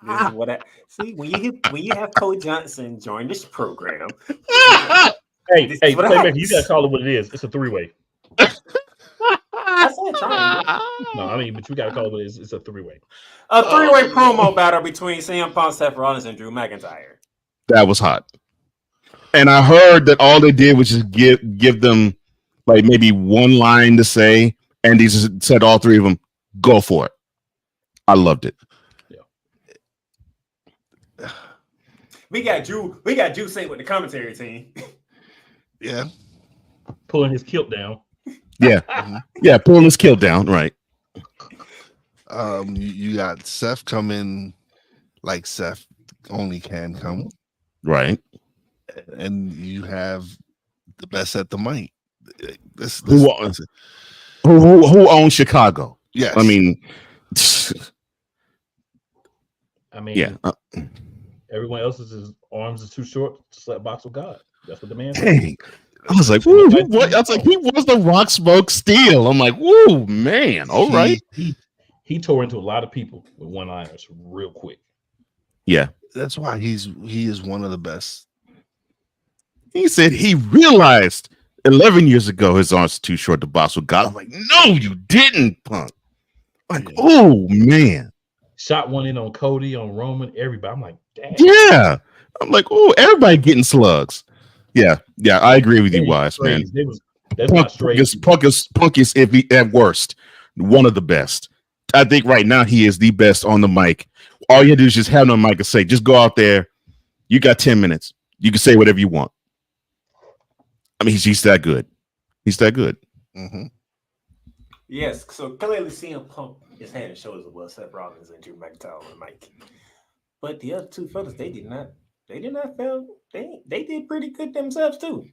This is what See, when you have Cole Johnson join this program, hey, what Playmaker, happens. you gotta call it what it is. It's a three-way. I said triangle. No, I mean, but you gotta call it what it is. It's a three-way. A three-way promo battle between CM Punk, Seth Rollins, and Drew McIntyre. That was hot. And I heard that all they did was just give them like maybe one line to say, and he just said all three of them, go for it. I loved it. Yeah. We got Drew Sink with the commentary team. Yeah. Pulling his kilt down. Yeah. Yeah, pulling his kilt down, right. You got Seth coming like Seth only can come. Right. And you have the best at the mic. Who owns Chicago? Yes. I mean, yeah. Everyone else's arms is too short to slap box with God. That's what the man said. Dang. I was like, woo, what? I was like, he was the Rock Smoke Steel. I'm like, woo, man. All right. He tore into a lot of people with one-liners real quick. Yeah. That's why he is one of the best. He said he realized 11 years ago his arms too short to box with God. I'm like, no, you didn't, Punk. Like, oh man. Shot one in on Cody, on Roman, everybody. I'm like, damn. Yeah. I'm like, oh, everybody getting slugs. Yeah, I agree with you, Wise, man. Punk is, if he at worst, one of the best. I think right now he is the best on the mic. All you have to do is just have no mic and say, just go out there. You got 10 minutes. You can say whatever you want. I mean, he's that good. He's that good. Mm-hmm. Yes, so clearly CM Punk is head and shoulders above Seth Rollins and Drew McIntyre on the mic. But the other two fellas, they did not fail. They did pretty good themselves too.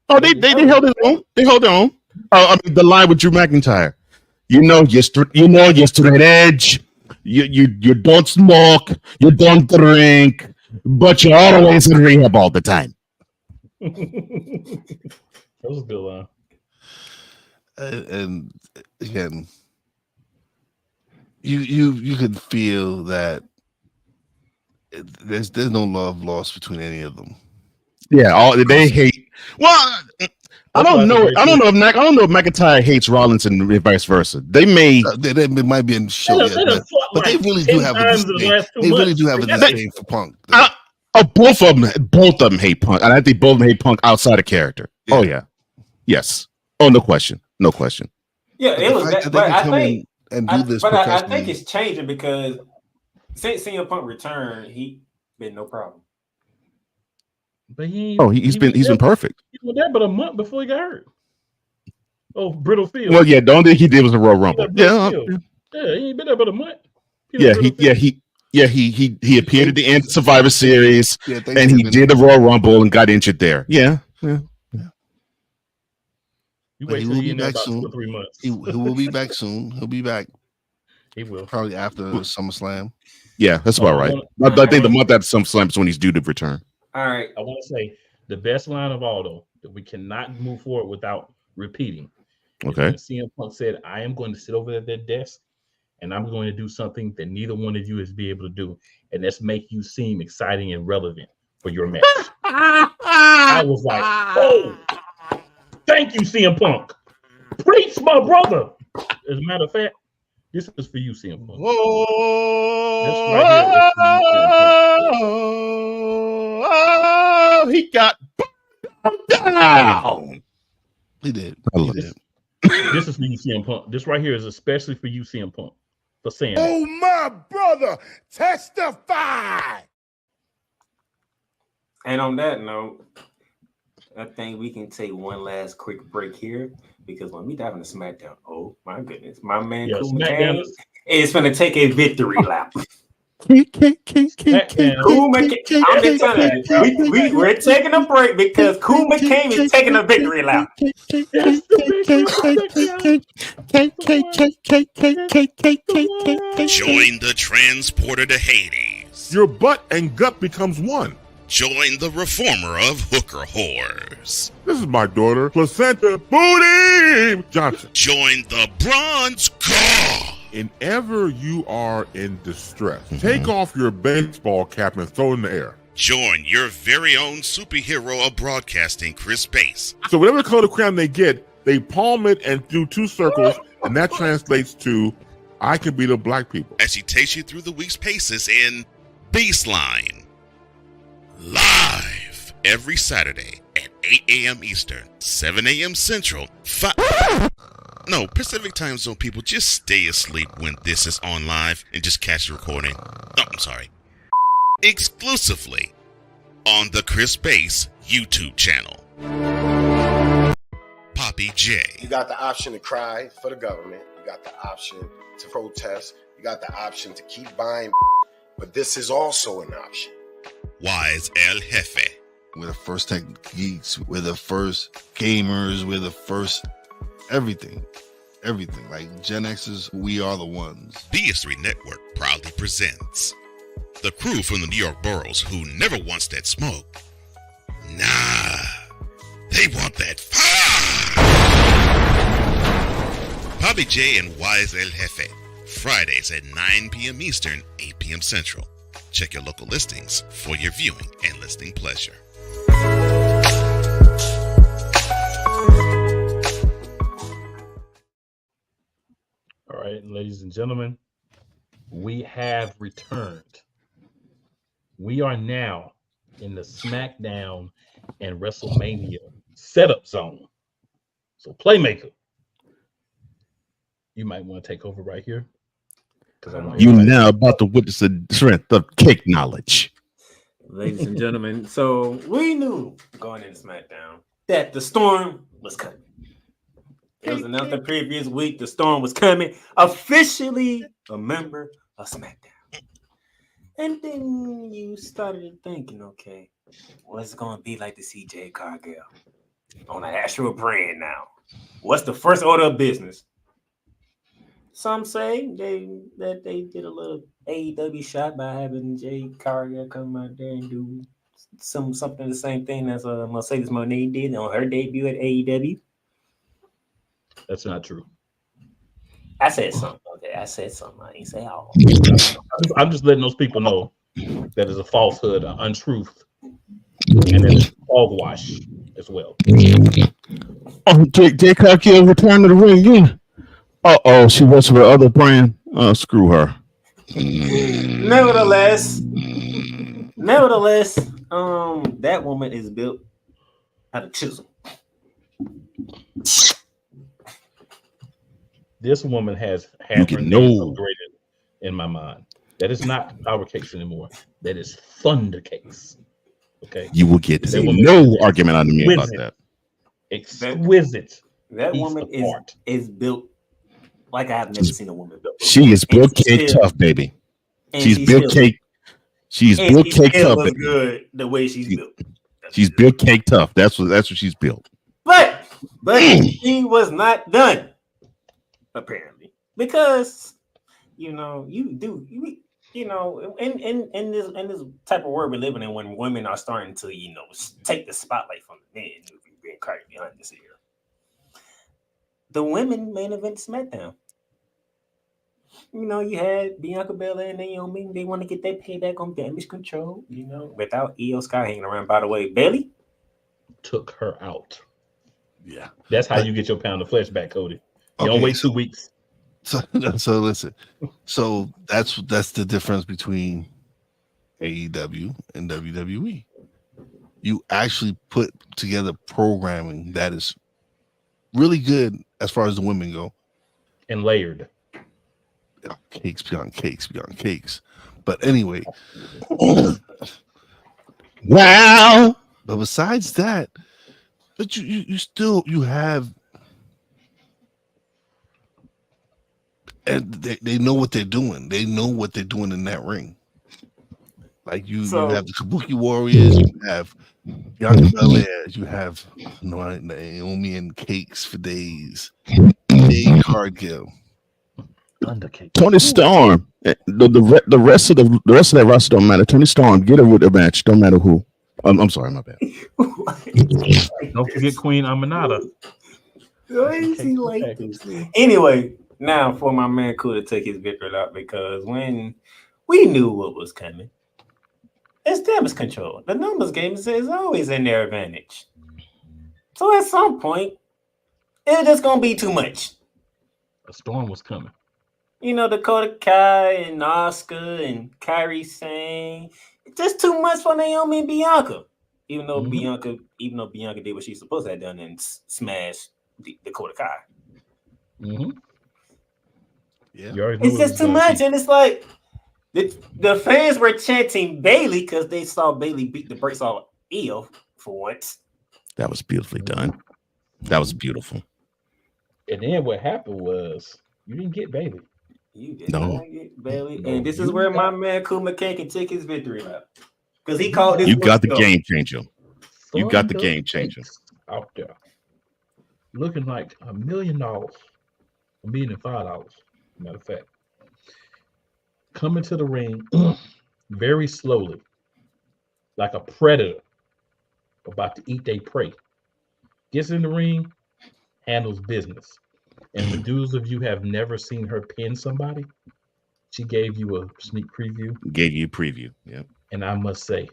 Oh, they held it on. They held it on. I mean, the line with Drew McIntyre. You're straight edge. You don't smoke. You don't drink, but you're always in rehab all the time. That was a good line. And again, you could feel that there's no love lost between any of them. Yeah, they hate. Well, I don't know. I don't know if McIntyre hates Rollins and vice versa. They might be in show yet, but they really do have a disdain. They really do have a disdain for Punk. Both of them hate Punk, and I think both of them hate Punk outside of character. Yeah. Oh yeah, yes. Oh, no question. Yeah, it was. But I think and do this. But I think it's changing because since CM Punk returned, he been no problem. But he's been perfect. He was there but a month before he got hurt. Oh, Brittle Field. Well, yeah, the only thing he did was a Royal Rumble. Yeah, he ain't been there but a month. He appeared at the end of Survivor Series, and he did the Royal Rumble and got injured there. Yeah. You wait till he in there about 2 or 3 months. He will be back soon. He'll be back. He will probably after SummerSlam. Yeah, that's about right. I think the month after SummerSlam is when he's due to return. All right. I want to say the best line of all, though, that we cannot move forward without repeating. Okay. CM Punk said, "I am going to sit over at that desk, and I'm going to do something that neither one of you is be able to do, and that's make you seem exciting and relevant for your match." I was like, "Oh, thank you, CM Punk. Preach, my brother." As a matter of fact, this is for you, CM Punk. Oh, he got down. He did. This is for you, CM Punk. This right here is especially for you, CM Punk, for saying that. Oh, my brother, testify. And on that note, I think we can take one last quick break here because when we dive into SmackDown, oh my goodness, my man Cool McCann is going to take a victory lap. Cool McCann, I'm just telling you, we're taking a break because Cool McCann is taking a victory lap. Join the transporter to Hades. Your butt and gut becomes one. Join the reformer of hooker whores. This is my daughter, Placenta Booty Johnson. Join the bronze god whenever you are in distress, take off your baseball cap and throw it in the air. Join your very own superhero of broadcasting, Chris Bass. So whatever color crown they get, they palm it and do 2 circles, and that translates to, I can be the black people. As he takes you through the week's paces in Baseline. Live every Saturday at 8 a.m. Eastern, 7 a.m. Central, Pacific Time Zone people, just stay asleep when this is on live and just catch the recording. Oh, I'm sorry. Exclusively on the Chris Bass YouTube channel. Poppy J. You got the option to cry for the government. You got the option to protest. You got the option to keep buying, but this is also an option. Wise El Jefe. We're the first tech geeks. We're the first gamers. We're the first everything. Like Gen X's, we are the ones. BS3 Network proudly presents the crew from the New York boroughs who never wants that smoke. Nah, they want that fire. Poppy J and Wise El Jefe, Fridays at 9 p.m. Eastern, 8 p.m. Central. Check your local listings for your viewing and listening pleasure. All right, ladies and gentlemen, we have returned. We are now in the Smackdown and WrestleMania setup zone. So, Playmaker, you might want to take over right here. You now about to witness the strength of cake knowledge. Ladies and gentlemen, so we knew going into SmackDown that the storm was coming. It was announced the previous week the storm was coming. Officially a member of SmackDown. And then you started thinking, okay, what's it going to be like to see Jade Cargill on an actual brand now? What's the first order of business? Some say that they did a little AEW shot by having Jade Cargill come out there and do something the same thing as Mercedes Moné did on her debut at AEW. That's not true. I said something. Okay, I said something. I ain't say all. I'm just letting those people know that is a falsehood, an untruth, and then it's hogwash as well. Oh, Jade Cargill returned to the ring again. Uh-oh, she was for the other brand. Screw her. Nevertheless, that woman is built out of chisel. This woman has had her name upgraded in my mind. That is not Power Cakes anymore. That is Thunder Cakes. Okay. You will get no argument out of me about that. Exquisite. That woman is built like I have never seen a woman built. She is built cake tough, baby. She's built cake. She's built cake tough. Good the way she's built. She's built cake tough. That's what she's built. But she was not done. Apparently, because in this type of world we're living in, when women are starting to take the spotlight from the men, being quite honest here, the women main event SmackDown. You had Bianca Belair and Naomi. They want to get their payback on Damage Control. Without Io Sky hanging around. By the way, Bayley took her out. Yeah, that's how you get your pound of flesh back, Cody. You don't wait 2 weeks. So listen. So that's the difference between AEW and WWE. You actually put together programming that is really good as far as the women go. And layered. Cakes beyond cakes beyond cakes. But anyway. Wow. But besides that, but you have, and they know what they're doing. They know what they're doing in that ring. Like you have the Kabuki Warriors, you have Bianca Belair, you have Naomi and Cakes for days, Jade Cargill, Tony Storm. The rest of that roster don't matter. Tony Storm, get her with a match. Don't matter who. I'm sorry, my bad. Don't forget Queen Aminata. Anyway, Now for my man Cool to take his victory out, because when we knew what was coming, it's damage control. The numbers game is always in their advantage. So at some point, it's just gonna be too much. A storm was coming. You know, Dakota Kai and Oscar and Kairi Sane, it's just too much for Naomi and Bianca. Even though Bianca did what she's supposed to have done and smash Dakota Kai. Yeah, it's just too much, and it's like the fans were chanting Bayley because they saw Bayley beat the brakes off Io for once. That was beautifully done. That was beautiful. And then what happened was you didn't get Bayley. You did not get Bayley, and this is where my man Cool McKay can take his victory out, because he called this. You got the game changer. You got the game changer out there, looking like $1 million, $1.5 million. Matter of fact, coming to the ring very slowly, like a predator about to eat their prey. Gets in the ring, handles business. And for those of you have never seen her pin somebody, she gave you a sneak preview. Gave you a preview, yeah. And I must say,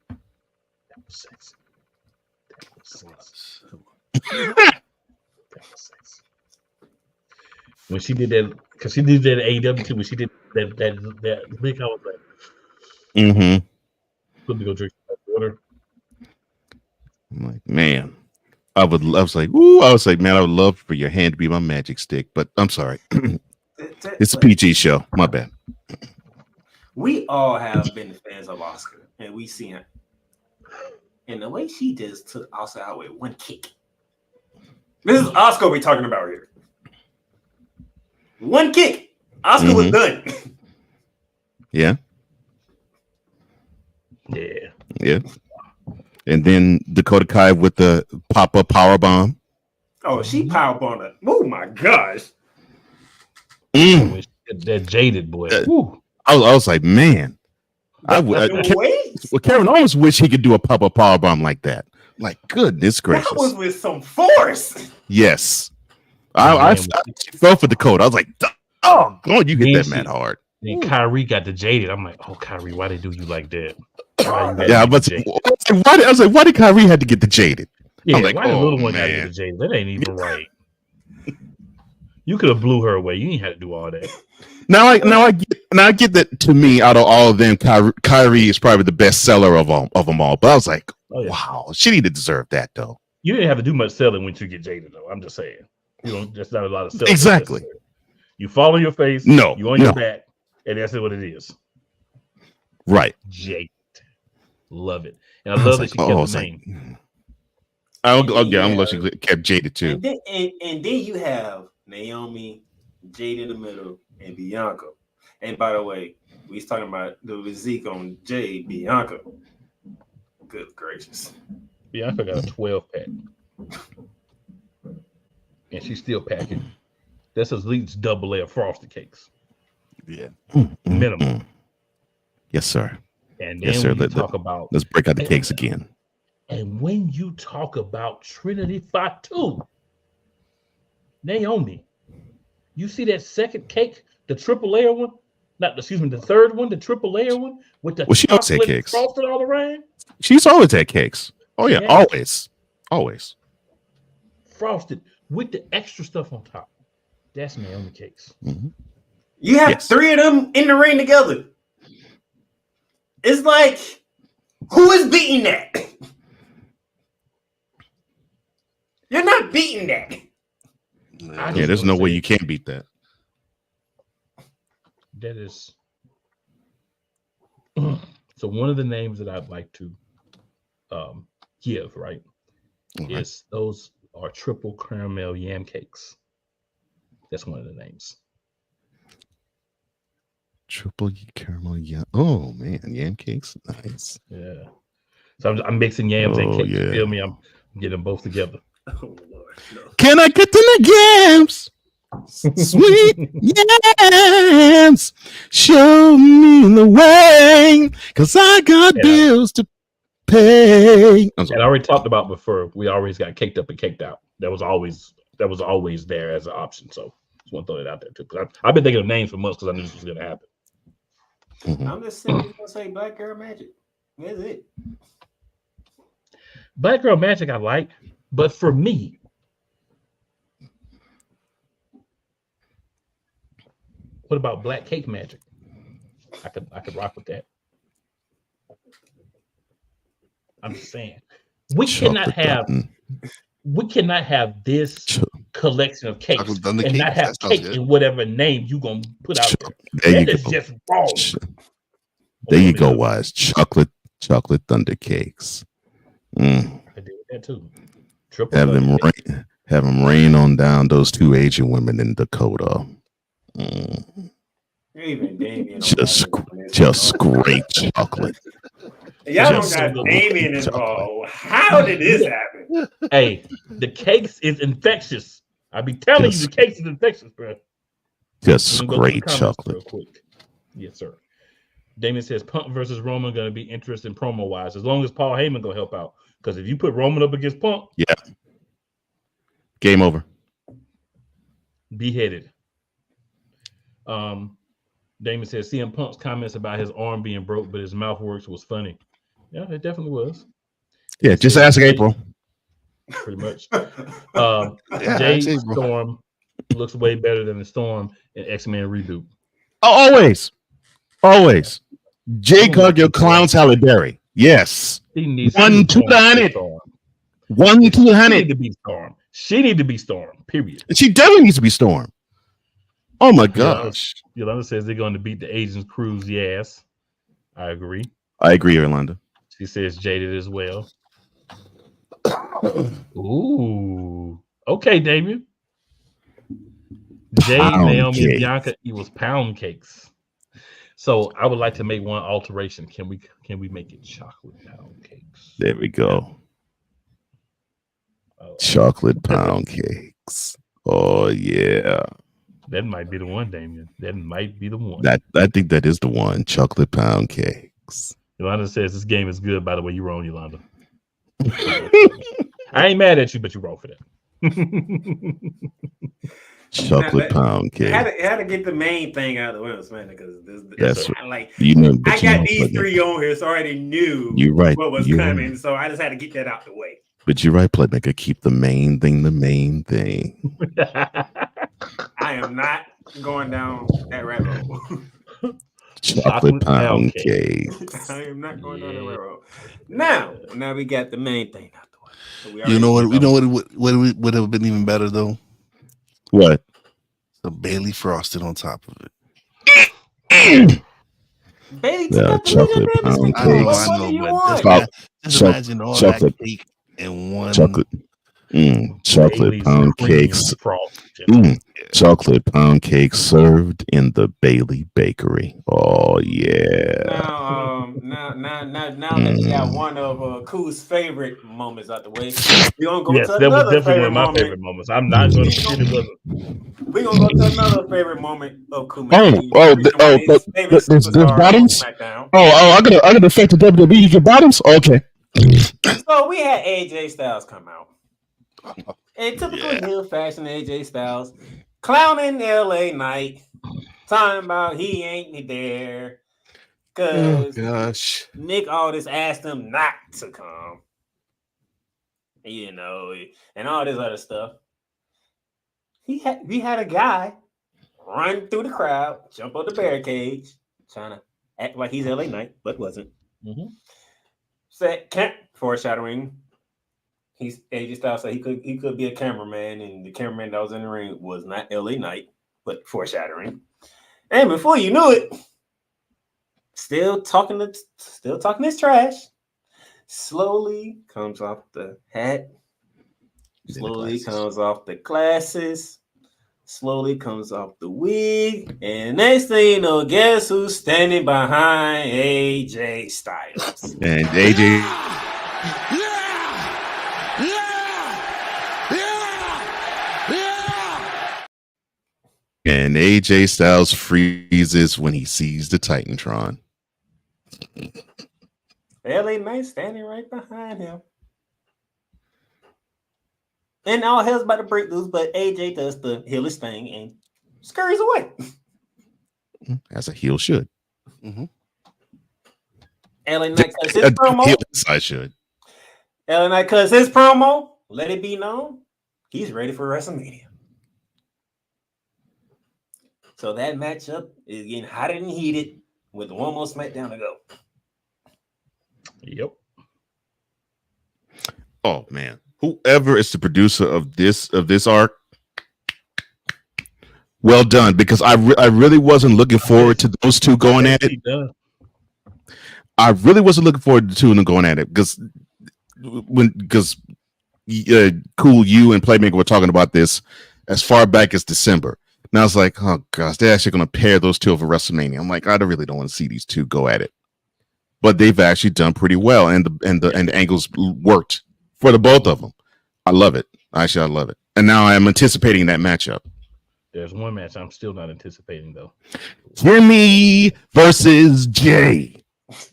that was sexy. That was sexy. That was sexy. When she did that, because she did that at AEW too, when she did that big, I was like, let me go drink water. I'm like, man. I was like, man, I would love for your hand to be my magic stick, but I'm sorry. It's a PG show. My bad. We all have been fans of Oscar, and we seen it. And the way she just took Oscar out with one kick. This is Oscar we're talking about here. One kick. Oscar was done. Yeah. Yeah. Yeah. And then Dakota Kai with the pop-up power bomb. Oh, she powerbombed it. Oh my gosh. That jaded boy. I was like, man. Karen almost wish he could do a pop-up power bomb like that. Like, goodness gracious. That was with some force. Yes. I fell for Dakota. I was like, oh, God, you hit that man hard. And Kyrie got the jaded. I'm like, oh, Kyrie, why they do you like that? Yeah, but I was like, why did Kyrie have to get the jaded? Yeah, I'm like, why the little one got to get the jaded? That ain't even right. You could have blew her away. You ain't had to do all that. Now I get that. To me, out of all of them, Kyrie is probably the best seller of them all. But I was like, wow, she didn't deserve that though. You didn't have to do much selling when you get jaded though. I'm just saying. You don't. There's not a lot of selling. Exactly. You fall on your face. No, you on your back, and that's what it is. Right. Jaded. Love it, and I love that she kept the name. I'm glad she kept jaded too. And then you have Naomi, Jade in the middle, and Bianca. And by the way, we was talking about the physique on Jade, Bianca. Good gracious. Bianca got a 12-pack. And she's still packing. That's at least double layer frosted cakes. Yeah. Minimum. Yes, sir. And then let's break out the cakes again. And when you talk about Trinity Fatu, Naomi, you see that second cake, the triple layer one? The third one, the triple layer one with the she always had cakes frosted all around. She's always had cakes. Oh yeah, always frosted with the extra stuff on top. That's Naomi cakes. You have three of them in the ring together. It's like, who is beating that? You're not beating that. Yeah, there's no way you can beat that. That is so. One of the names that I'd like to give, right, is those are triple caramel yam cakes. That's one of the names. Triple caramel yam. Oh man, yam cakes, nice. Yeah. So I'm mixing yams and cakes. You feel me? I'm getting them both together. Oh Lord, no. Can I get the yams? Sweet yams, show me the way, cause I got bills to pay. And I already talked about before. We always got caked up and caked out. That was always there as an option. So Just want to throw that out there too. I've been thinking of names for months because I knew this was going to happen. I'm just simply going to say Black Girl Magic. That's it. Black Girl Magic I like, but for me, what about Black Cake Magic? I could rock with that. I'm just saying. We cannot have this collection of cakes and not have cake in whatever name you gonna put out there. That is just wrong. There you go, Wise. Chocolate Thunder Cakes. I did that too. Have them rain on down those 2 Asian women in Dakota. Even Damien. Just great chocolate. Y'all don't got Damien involved. How did this happen? Hey, the cakes is infectious. I be telling you, the cakes is infectious, bro. Just great chocolate. Real quick. Yes, sir. Damien says Punk versus Roman going to be interesting promo wise, as long as Paul Heyman go help out. Because if you put Roman up against Punk, game over. Beheaded. Damon says CM Punk's comments about his arm being broke, but his mouth works was funny. Yeah, it definitely was. Yeah, just ask April. Pretty much. Jay Storm looks way better than the Storm in X-Men reboot. Always. Jay Cargill clowns Halle Berry. Yes. 1-200. 1-200. She need to be Storm. She need to be Storm. Period. She definitely needs to be Storm. Oh my gosh. Yolanda says they're going to beat the Asians Cruz. Yes. I agree, Yolanda. She says jaded as well. Ooh. Okay, Damien. Jay, Naomi, and Bianca equals pound cakes. So I would like to make one alteration. Can we make it chocolate pound cakes? There we go. Chocolate pound cakes. Oh yeah. That might be the one, Damien. That might be the one. I think that is the one. Chocolate pound cakes. Yolanda says this game is good. By the way, you're wrong, Yolanda. I ain't mad at you, but you're wrong for that. Chocolate pound cake. Had to get the main thing out of the way, man, because I got these three on here, so I already knew what was coming. So I just had to get that out the way. But you're right, Playmaker. Keep the main thing the main thing. I am not going down that rabbit hole. Chocolate pound cake. I am not going down that rabbit hole. Now we got the main thing out the way. So you know what would have been even better though? What? The Bailey frosted on top of it. Bailey, chocolate pound cake. I know, but just imagine all that cake in one. Chocolate pound cakes. Chocolate pound cake served in the Bailey Bakery. Oh yeah. Now that we got one of Koo's favorite moments out the way, we're gonna go to another favorite moment. One of my favorite moments. I'm not going to say it wasn't. We're gonna go to another favorite moment of Koo. There's bottoms. I gotta affect the WWE. You get bottoms. Okay. So we had AJ Styles come out. In typical heel fashion, AJ Styles clowning LA Knight, talking about he ain't there because Nick Aldis asked him not to come, and all this other stuff. We had a guy run through the crowd, jump on the barricade, trying to act like he's LA Knight, but wasn't. Said foreshadowing. AJ Styles said he could be a cameraman, and the cameraman that was in the ring was not LA Knight, but foreshadowing. And before you knew it, still talking his trash. Slowly comes off the hat. Slowly comes off the glasses. Slowly comes off the wig. And next thing you know, guess who's standing behind AJ Styles? And AJ. And AJ Styles freezes when he sees the Titantron. LA Knight standing right behind him. And all hell's about to break loose, but AJ does the heelish thing and scurries away. As a heel should. Mm-hmm. LA Knight cuts his promo. I should. LA Knight cuts his promo. Let it be known, he's ready for WrestleMania. So that matchup is getting hotter than heated with one more SmackDown to go. Yep. Oh man, whoever is the producer of this arc, well done, because I really wasn't looking forward to those two going at it. I really wasn't looking forward to two of them going at it because Cool, you and Playmaker were talking about this as far back as December. And I was like, oh gosh, they're actually going to pair those two over WrestleMania. I'm like, I really don't want to see these two go at it, but they've actually done pretty well, and the angles worked for the both of them. I love it. Actually, I love it, and now I am anticipating that matchup. There's one match I'm still not anticipating though. Jimmy versus Jay.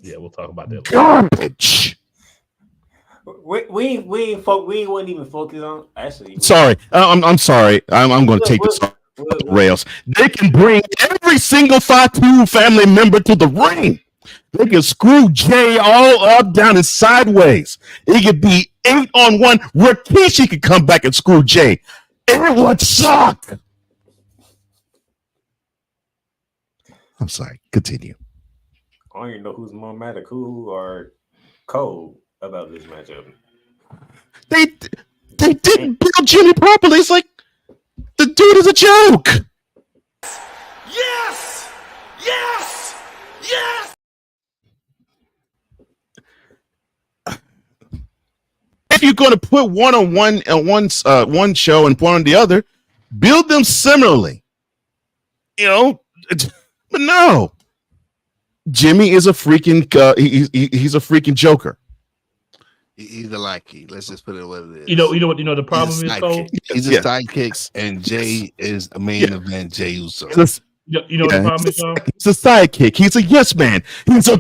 Yeah, we'll talk about that later. Garbage. We wouldn't even focus on actually. Sorry, I'm sorry. I'm going to take this off the rails. They can bring every single Fatu family member to the ring. They can screw Jay all up, down, and sideways. It could be 8-on-1. Rikishi could come back and screw Jay. It would suck. I'm sorry. Continue. I don't even know who's more mad at Cool or Cole about this matchup. They didn't build Jimmy properly. It's like the dude is a joke. Yes! Yes! Yes! If you're going to put one on one show and one on the other, build them similarly. You know, but no. Jimmy is a freaking he's a freaking joker. He's a lackey. Let's just put it what it is. You know what the problem is, Cole? He's a sidekick, and Jay is a main event. Jay Uso. You know what the problem is, though? He's a sidekick. He's a yes man. He's a.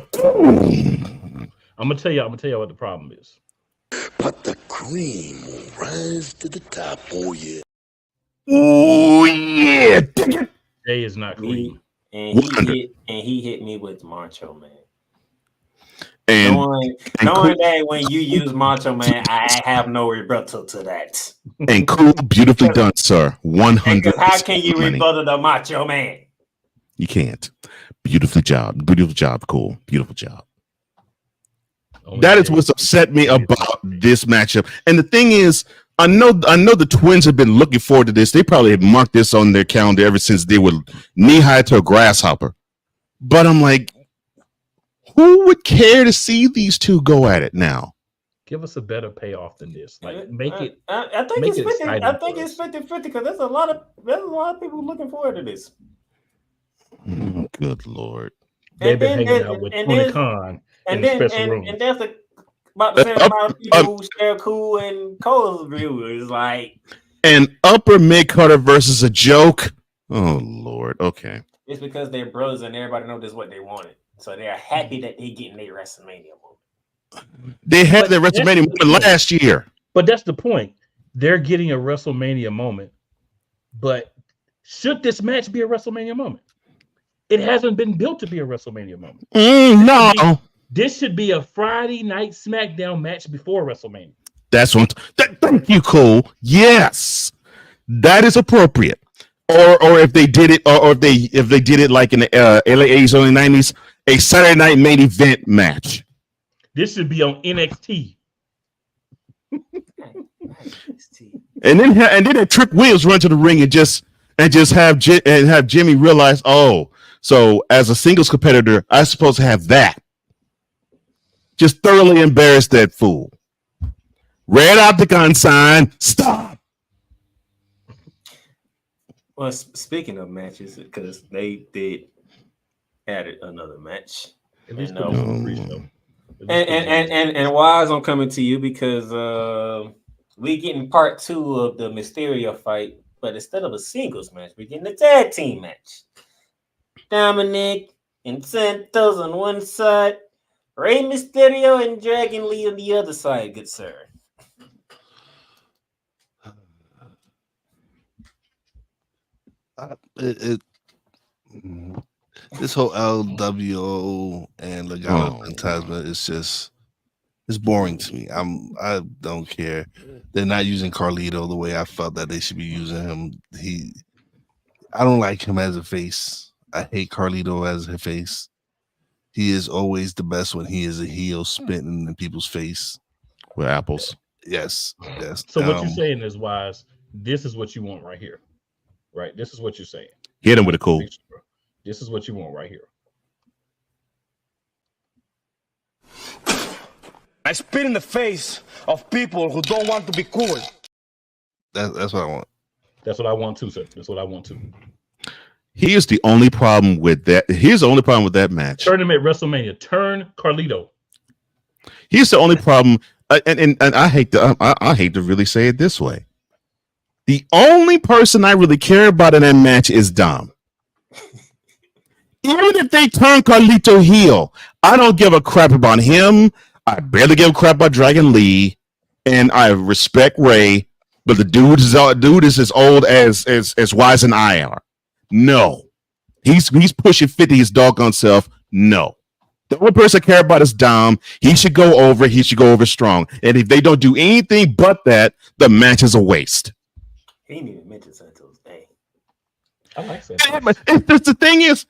I'm gonna tell you what the problem is. But the cream will rise to the top. Oh yeah. Oh yeah. Jay is not clean. And he hit me with Macho Man. And knowing that when you use Macho Man, I have no rebuttal to that. And Cool, beautifully done, sir. 100. How can you rebuttal the Macho Man? You can't. Beautiful job, Cool. Beautiful job. That is what's upset me about this matchup. And the thing is, I know the twins have been looking forward to this. They probably have marked this on their calendar ever since they were knee high to a grasshopper. But I'm like, who would care to see these two go at it now? Give us a better payoff than this. Like, make it. I think it's 50. I think it's 50-50 because there's a lot of people looking forward to this. Oh, good Lord. They've been hanging out with Tony Khan in the special room. And that's about the same amount of people who share Cool and Cole's view. Is like an upper mid Carter versus a joke. Oh Lord. Okay. It's because they're brothers and everybody knows this is what they wanted. So they're happy that they getting their WrestleMania moment. They had their WrestleMania moment last year. But that's the point. They're getting a WrestleMania moment. But should this match be a WrestleMania moment? It hasn't been built to be a WrestleMania moment. No. This should be a Friday night SmackDown match before WrestleMania. That's what. Thank you, Cole. Yes, that is appropriate. Or if they did it, or if they did it like in the late 80s, early 90s, a Saturday night main event match. This should be on NXT. And then Trick Williams run to the ring and just have Jimmy realize, oh, so as a singles competitor, I'm supposed to have that. Just thoroughly embarrass that fool. Red Octagon sign. Stop. Well, speaking of matches, because they did added another match. And Wise, I'm coming to you because we getting part 2 of the Mysterio fight, but instead of a singles match, we're getting a tag team match. Dominic and Santos on one side, Rey Mysterio and Dragon Lee on the other side, good sir. This whole LWO and Legado Fantasma is just it's boring to me. I don't care. They're not using Carlito the way I felt that they should be using him. I don't like him as a face. I hate Carlito as a face. He is always the best when he is a heel spitting in people's face with apples. Yes. So what you're saying is, Wise, this is what you want right here, right? This is what you're saying. Hit him with a cool. This is what you want right here. I spit in the face of people who don't want to be cool. That's what I want. That's what I want too, sir. That's what I want too. Here's the only problem with that. Here's the only problem with that match. Turn him at WrestleMania. Turn Carlito. Here's the only problem, and I hate to really say it this way. The only person I really care about in that match is Dom. Even if they turn Carlito heel, I don't give a crap about him. I barely give a crap about Dragon Lee, and I respect Ray, but the dude is as old as Wise and I are. No, he's pushing 50 his doggone self. No, the only person I care about is Dom. He should go over. He should go over strong. And if they don't do anything but that, the match is a waste. He didn't even mention Santos. Dang. I like that. The thing is,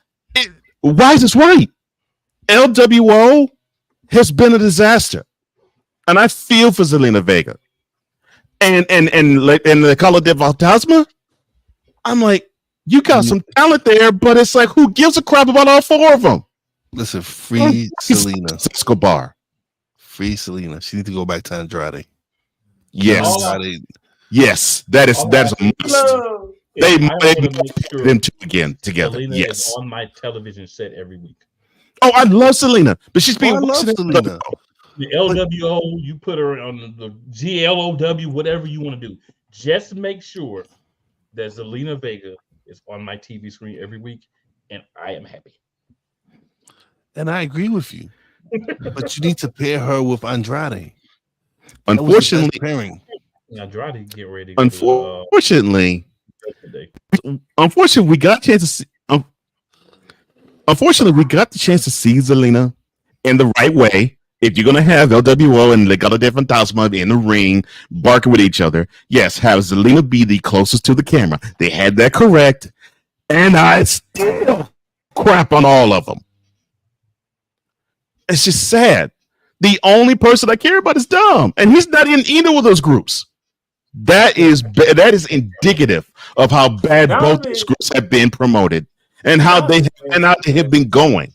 Wise is right. LWO has been a disaster, and I feel for Zelina Vega, and the Color de Fantasma. I'm like, you got some talent there, but it's like, who gives a crap about all four of them? Listen, free Selena. Escobar. Free Selena. She needs to go back to Andrade. Yes. Yes, that is a must. They put them two again together. Selena yes. is on my television set every week. Oh, I love Selena, but she's being Selena. The LWO, you put her on the GLOW, whatever you want to do. Just make sure that Zelina Vega is on my TV screen every week, and I am happy. And I agree with you, but you need to pair her with Andrade. Unfortunately, Andrade get ready. Unfortunately, we got a chance to see. Unfortunately, we got the chance to see Zelina in the right way. If you're gonna have LWO and Legado de Fantasma in the ring barking with each other, yes, have Zelina be the closest to the camera. They had that correct, and I still crap on all of them. It's just sad. The only person I care about is Dom, and he's not in either of those groups. That is indicative of how bad both those groups have been promoted and how they have been going.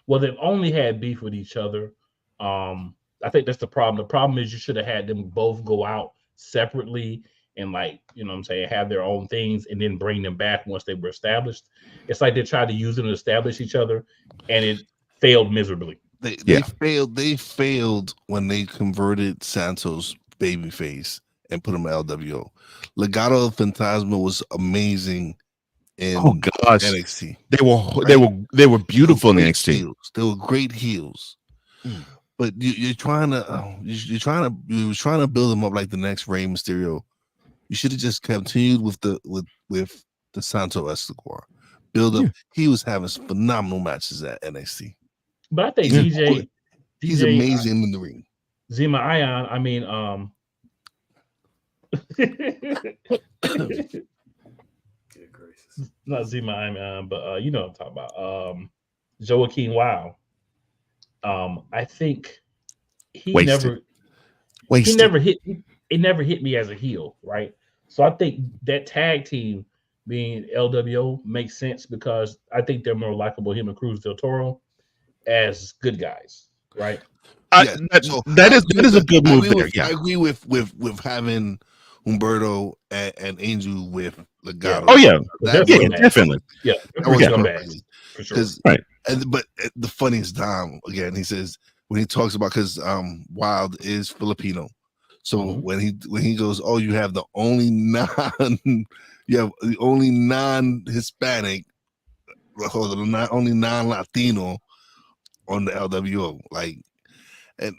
Well, they've only had beef with each other. I think that's the problem. The problem is you should have had them both go out separately and, like, you know what I'm saying, have their own things and then bring them back once they were established. It's like they tried to use them to establish each other, and it failed miserably. They failed when they converted Santos babyface and put him at LWO. Legado Fantasma was amazing in NXT. They were beautiful in NXT. Heels. They were great heels. But you're trying to build them up like the next Rey Mysterio. You should have just continued with the Santo Escobar build up. He was having some phenomenal matches at NXT. But I think he's amazing in the ring. Zima Ion, I mean, not Zima Ion, but you know what I'm talking about. Joaquin Wow. I think he never hit me as a heel, right? So I think that tag team being LWO makes sense because I think they're more likable, him and Cruz del Toro, as good guys, right? That is a good move there. Yeah, I agree with having Humberto and Angel with Legado. Oh yeah, definitely. Yeah, for sure. Right. But the funniest Dom again, he says when he talks about because Wild is Filipino, so when he goes, oh, you have the only non-Hispanic, or the only non-Latino on the LWO, like, and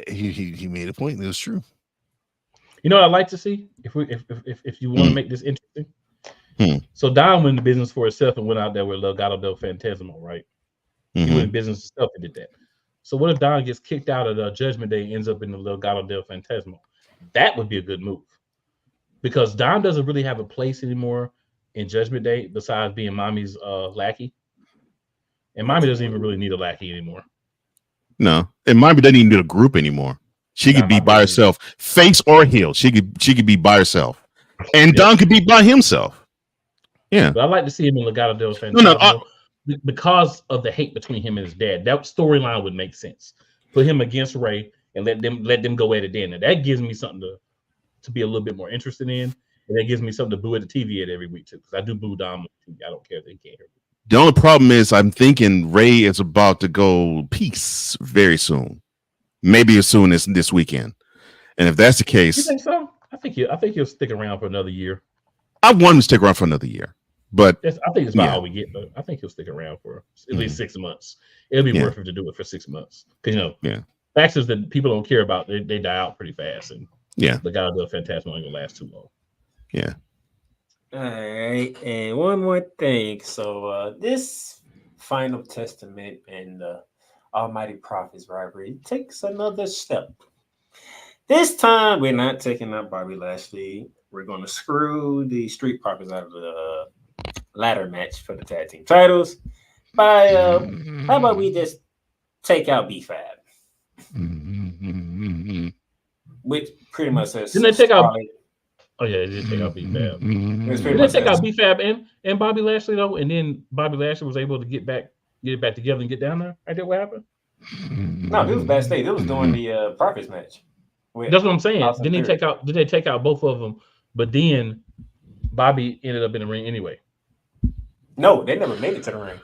he made a point. It was true. You know what I'd like to see if you want to make this interesting, So Don went into business for himself and went out there with Legado del Fantasma, right? He went in business himself and did that. So what if Don gets kicked out of the Judgment Day and ends up in the Legado del Fantasma? That would be a good move. Because Don doesn't really have a place anymore in Judgment Day besides being Mommy's lackey. And Mommy doesn't even really need a lackey anymore. No. And Mommy doesn't even need a group anymore. She could be by herself, face or heel. She could be by herself. And Don could be by himself. Yeah. But I'd like to see him in Legado del Fantasma because of the hate between him and his dad. That storyline would make sense. Put him against Ray and let them go at it then. And that gives me something to be a little bit more interested in. And that gives me something to boo at the TV at every week too. Because I do boo Dom on TV. I don't care if they can't hear me. The only problem is I'm thinking Ray is about to go peace very soon. Maybe as soon as this weekend. And if that's the case, you think so? I think he'll stick around for another year. I want him to stick around for another year. But I think it's about all we get, but I think he'll stick around for at least 6 months. It'll be worth it to do it for 6 months. Because facts is that people don't care about, they die out pretty fast. And the guy will do a fantastic one, ain't gonna last too long. Yeah. All right, and one more thing. So this Final Testament and the Almighty Prophets rivalry takes another step. This time, we're not taking out Bobby Lashley. We're going to screw the Street Profits out of the ladder match for the tag team titles. By how about we just take out B-Fab, which pretty much says. Didn't they take out? Oh yeah, they did take out B-Fab. Did they take out B-Fab and Bobby Lashley though? And then Bobby Lashley was able to get it back together and get down there. I did what happened? No, it was backstage. It was during the Profits match. That's what I'm saying. Did they take out both of them? But then Bobby ended up in the ring anyway. No, they never made it to the ring.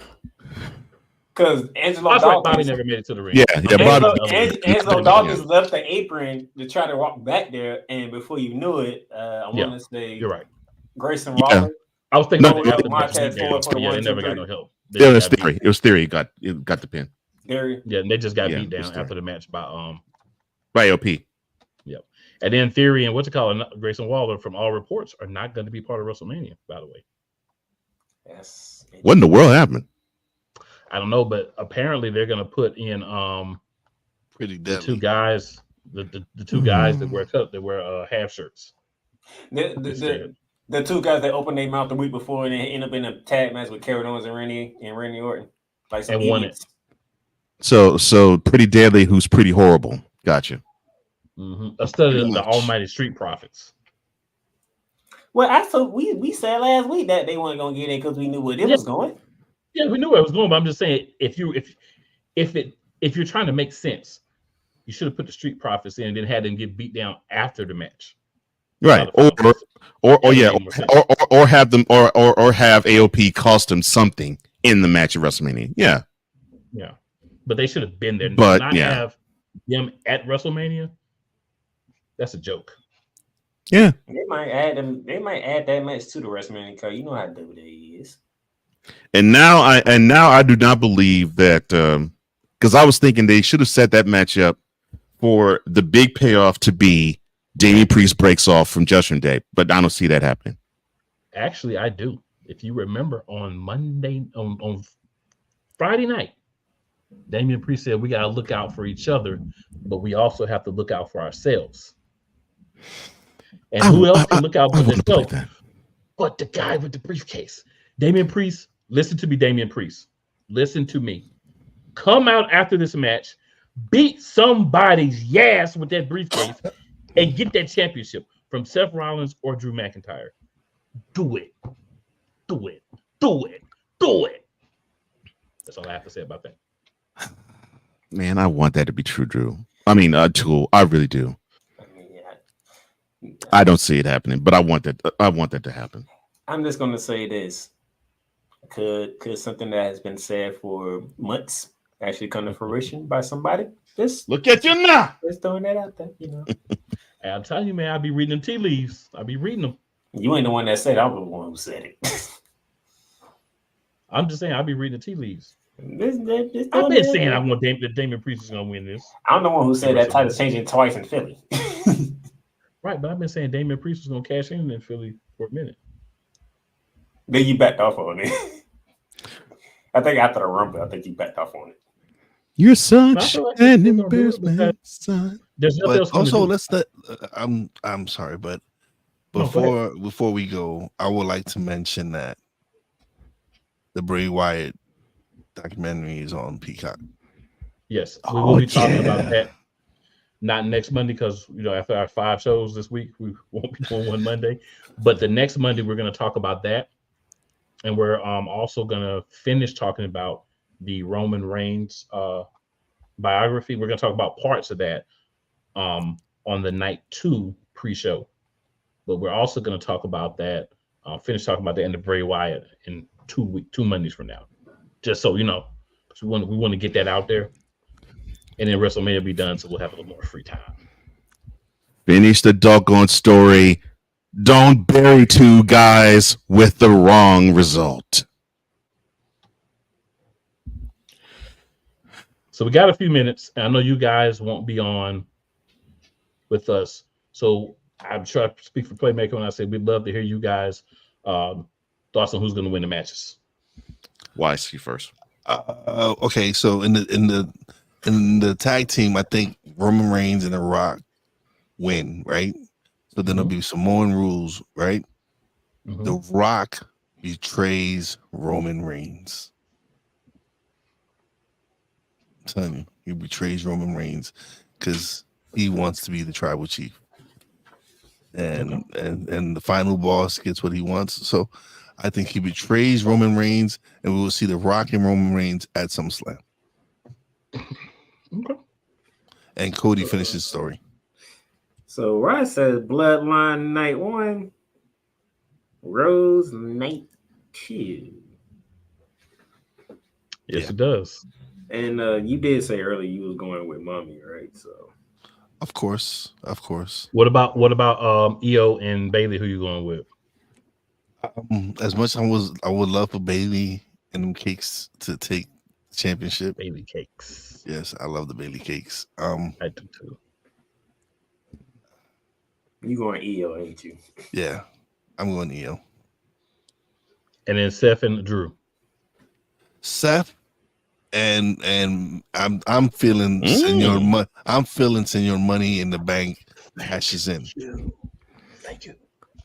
Because Angelo Dawkins, Bobby never made it to the ring. Angelo Dawkins left the apron to try to walk back there, and before you knew it, I want to say you're right. Grayson Waller. I was thinking they never got no help. It was Theory. It was Theory. Got the pin. Theory. Yeah, and they just got beat down after the match by AOP. Yep. And then Theory and Grayson Waller, from all reports, are not going to be part of WrestleMania, by the way. Yes. What in the world happened? I don't know, but apparently they're going to put in pretty the two guys, the two guys that wear half shirts. The two guys that opened their mouth the week before and they end up in a tag match with Kevin Owens and Randy Orton, like some and won it. So Pretty Deadly, who's pretty horrible. Gotcha. A study of the Almighty Street Profits. Well, we said last week that they weren't going to get it because we knew where it was going. Yeah, we knew where it was going, but I'm just saying if you're trying to make sense, you should have put the Street Profits in and then had them get beat down after the match. Right. Or have them or have AOP cost them something in the match at WrestleMania. Yeah. Yeah. But they should have been there. But not have them at WrestleMania. That's a joke. Yeah. They might add that match to the WrestleMania card. You know how WWE is. And now I do not believe that because I was thinking they should have set that match up for the big payoff to be Damian Priest breaks off from Judgment Day, but I don't see that happening. Actually, I do. If you remember on Friday night, Damian Priest said we got to look out for each other, but we also have to look out for ourselves. And who else can look out for themselves but the guy with the briefcase? Damian Priest, listen to me, Damian Priest. Listen to me. Come out after this match, beat somebody's ass with that briefcase, and get that championship from Seth Rollins or Drew McIntyre. Do it. Do it. Do it. Do it. That's all I have to say about that. Man, I want that to be true, Drew. I mean, Tool. I really do. I don't see it happening, but I want that. I want that to happen. I'm just going to say this: could something that has been said for months actually come to fruition by somebody? Just look at you now. Just throwing that out there, you know. I'm telling you, man, I'll be reading them tea leaves. I'll be reading them. You ain't the one that said it. I'm the one who said it. I'm just saying I'll be reading the tea leaves. I've been saying I want Damian Priest is going to win this. I'm the one who said that title changing twice in Philly. Right, but I've been saying Damian Priest was going to cash in Philly for a minute. Then you backed off on it. I think after the Rumble, I think you backed off on it. You're such an embarrassment, son. There's nothing But else. also, let's let. I'm sorry, but before we go, I would like to mention that the Bray Wyatt documentary is on Peacock. Yes, we will be talking about that. Not next Monday because after our 5 shows this week, we won't be doing one Monday. But the next Monday, we're going to talk about that, and we're also going to finish talking about the Roman Reigns biography. We're going to talk about parts of that on the night 2 pre-show. But we're also going to talk about that. Finish talking about the end of Bray Wyatt in 2 Mondays from now. Just so you know, we want to get that out there. And then WrestleMania will be done, so we'll have a little more free time. Finish the doggone story. Don't bury 2 guys with the wrong result. So we got a few minutes. And I know you guys won't be on with us. So I'm sure I speak for Playmaker when I say we'd love to hear you guys thoughts on who's going to win the matches. Why see first? Okay, so in the tag team, I think Roman Reigns and The Rock win, right? So then there'll be Samoan rules, right? The Rock betrays Roman Reigns. I'm telling you, he betrays Roman Reigns because he wants to be the tribal chief. And the final boss gets what he wants. So I think he betrays Roman Reigns, and we will see The Rock and Roman Reigns at SummerSlam. Okay. And Cody finishes the story. So Rod says Bloodline night 1, Rose night 2. Yes, it does. And you did say earlier you was going with Mommy, right? So of course. What about Io and Bailey? Who you going with? As much I would love for Bailey and them cakes to take the championship. Bailey cakes. Yes, I love the Bailey cakes. I do too. You going Io, ain't you? Yeah, I'm going Io. And then Seth and Drew. Seth and I'm feeling Senor Money in the Bank cashes in. Thank you.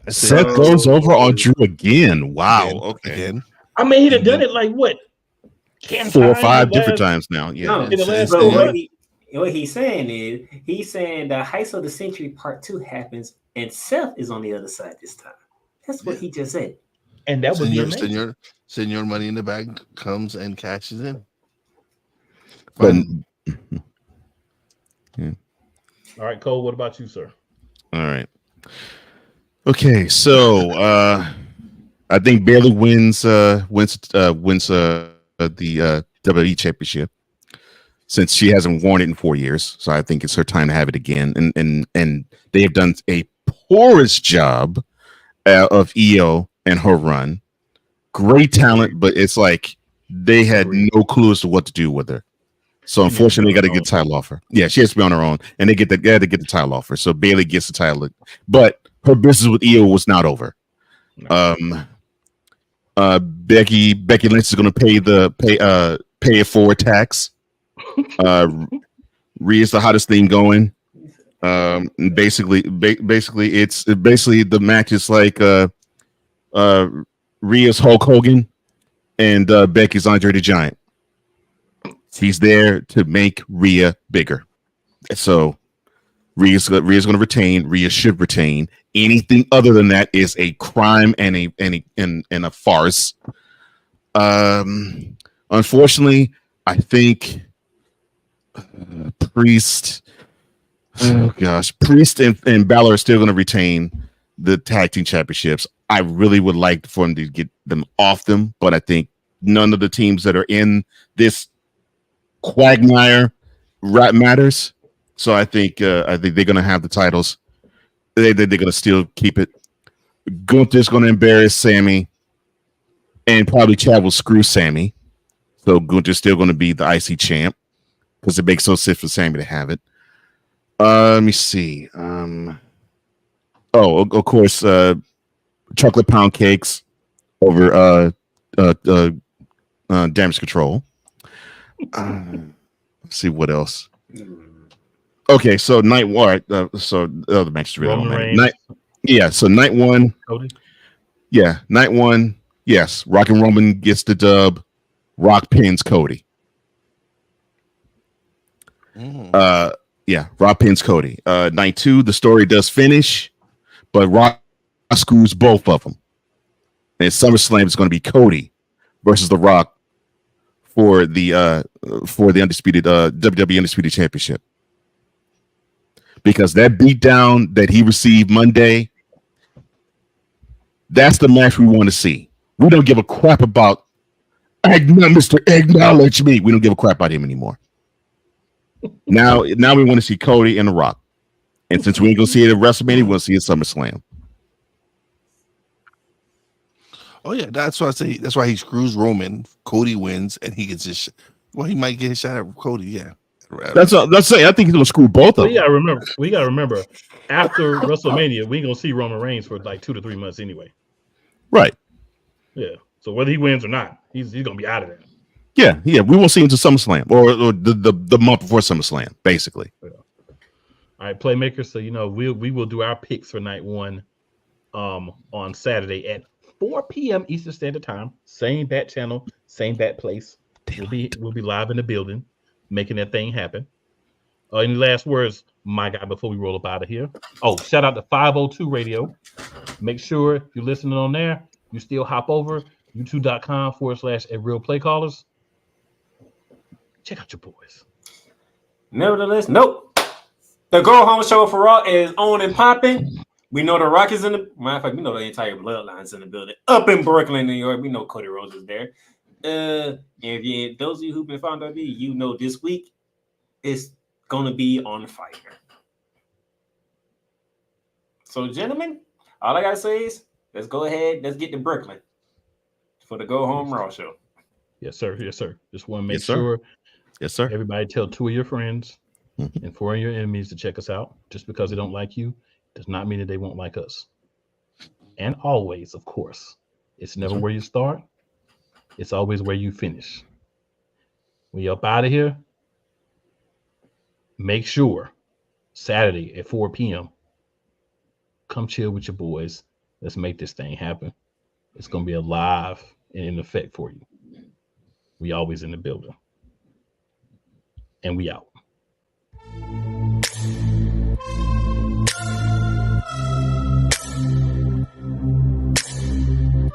Seth goes over on Drew again. Wow. Okay. Again. I mean, he'd have done it like what? 4 or 5 different times now. Yeah. No, what he's saying is he's saying the Heist of the Century Part 2 happens and Seth is on the other side this time. That's what he just said. And that would be amazing. Senor Money in the Bag comes and cashes in. But yeah. All right, Cole, what about you, sir? All right. Okay, so I think Bailey wins the WWE Championship since she hasn't worn it in 4 years. So I think it's her time to have it again. And they have done a porous job of Io and her run. Great talent, but it's like they had no clue as to what to do with her. So unfortunately, they got to get the title off her. Yeah, she has to be on her own, and they had to get the title off her. So Bailey gets the title, but her business with Io was not over. Becky Lynch is going to pay it forward tax. Rhea's the hottest thing going. Basically the match is like Rhea's Hulk Hogan and Becky's Andre the Giant. He's there to make Rhea bigger. So Rhea's going to retain. Rhea should retain. Anything other than that is a crime and a farce. Unfortunately, I think Priest and Balor are still going to retain the tag team championships. I really would like for them to get them off them, but I think none of the teams that are in this quagmire matters. So I think they're going to have the titles. They're going to still keep it. Gunther's going to embarrass Sammy, and probably Chad will screw Sammy. So Gunther's still going to be the IC champ because it makes no sense for Sammy to have it. Let me see. Of course, chocolate pound cakes over Damage Control. Let's see what else. Okay, so night one. So the other matches really don't matter. So night one. Cody? Yeah, night one. Yes, Rock and Roman gets the dub. Rock pins Cody. Rock pins Cody. Night two, the story does finish, but Rock screws both of them. And SummerSlam is going to be Cody versus The Rock for the undisputed WWE Undisputed Championship. Because that beatdown that he received Monday, that's the match we want to see. We don't give a crap about Mr. Acknowledge Me. We don't give a crap about him anymore. Now we want to see Cody and The Rock. And since we ain't gonna see it at WrestleMania, we'll see it at SummerSlam. Oh yeah, that's why I say that's why he screws Roman. Cody wins, and he gets his. He might get a shot at Cody. Yeah, that's say. I think he's gonna screw both of them. We gotta remember. After WrestleMania, we ain't gonna see Roman Reigns for like 2 to 3 months anyway. Right. Yeah. So whether he wins or not, he's gonna be out of there. Yeah. We won't see him until SummerSlam or the month before SummerSlam, basically. Yeah. All right, playmakers. So we will do our picks for night one, on Saturday at 4 p.m. Eastern Standard Time. Same bat channel, same bat place. We'll be live in the building, making that thing happen. Any last words, my guy, before we roll up out of here? Oh, shout out to 502 Radio. Make sure if you're listening on there, you still hop over youtube.com/@realplaycallers. Check out your boys. Nevertheless, nope. The Go Home Show for Raw is on and popping. We know The Rock is in the matter of fact, we know the entire bloodline's in the building. Up in Brooklyn, New York. We know Cody Rhodes is there. If those of you who've been found out, you know this week it's gonna be on fire. So, gentlemen, all I gotta say is let's go ahead, let's get to Brooklyn for the Go Home Raw show. Yes, sir. Yes, sir. Just want to make sure. Yes, sir. Everybody tell 2 of your friends and 4 of your enemies to check us out. Just because they don't like you does not mean that they won't like us. And always, of course, it's never where you start. It's always where you finish. When you're up out of here, make sure Saturday at 4 p.m. come chill with your boys. Let's make this thing happen. It's going to be alive and in effect for you. We always in the building. And we out.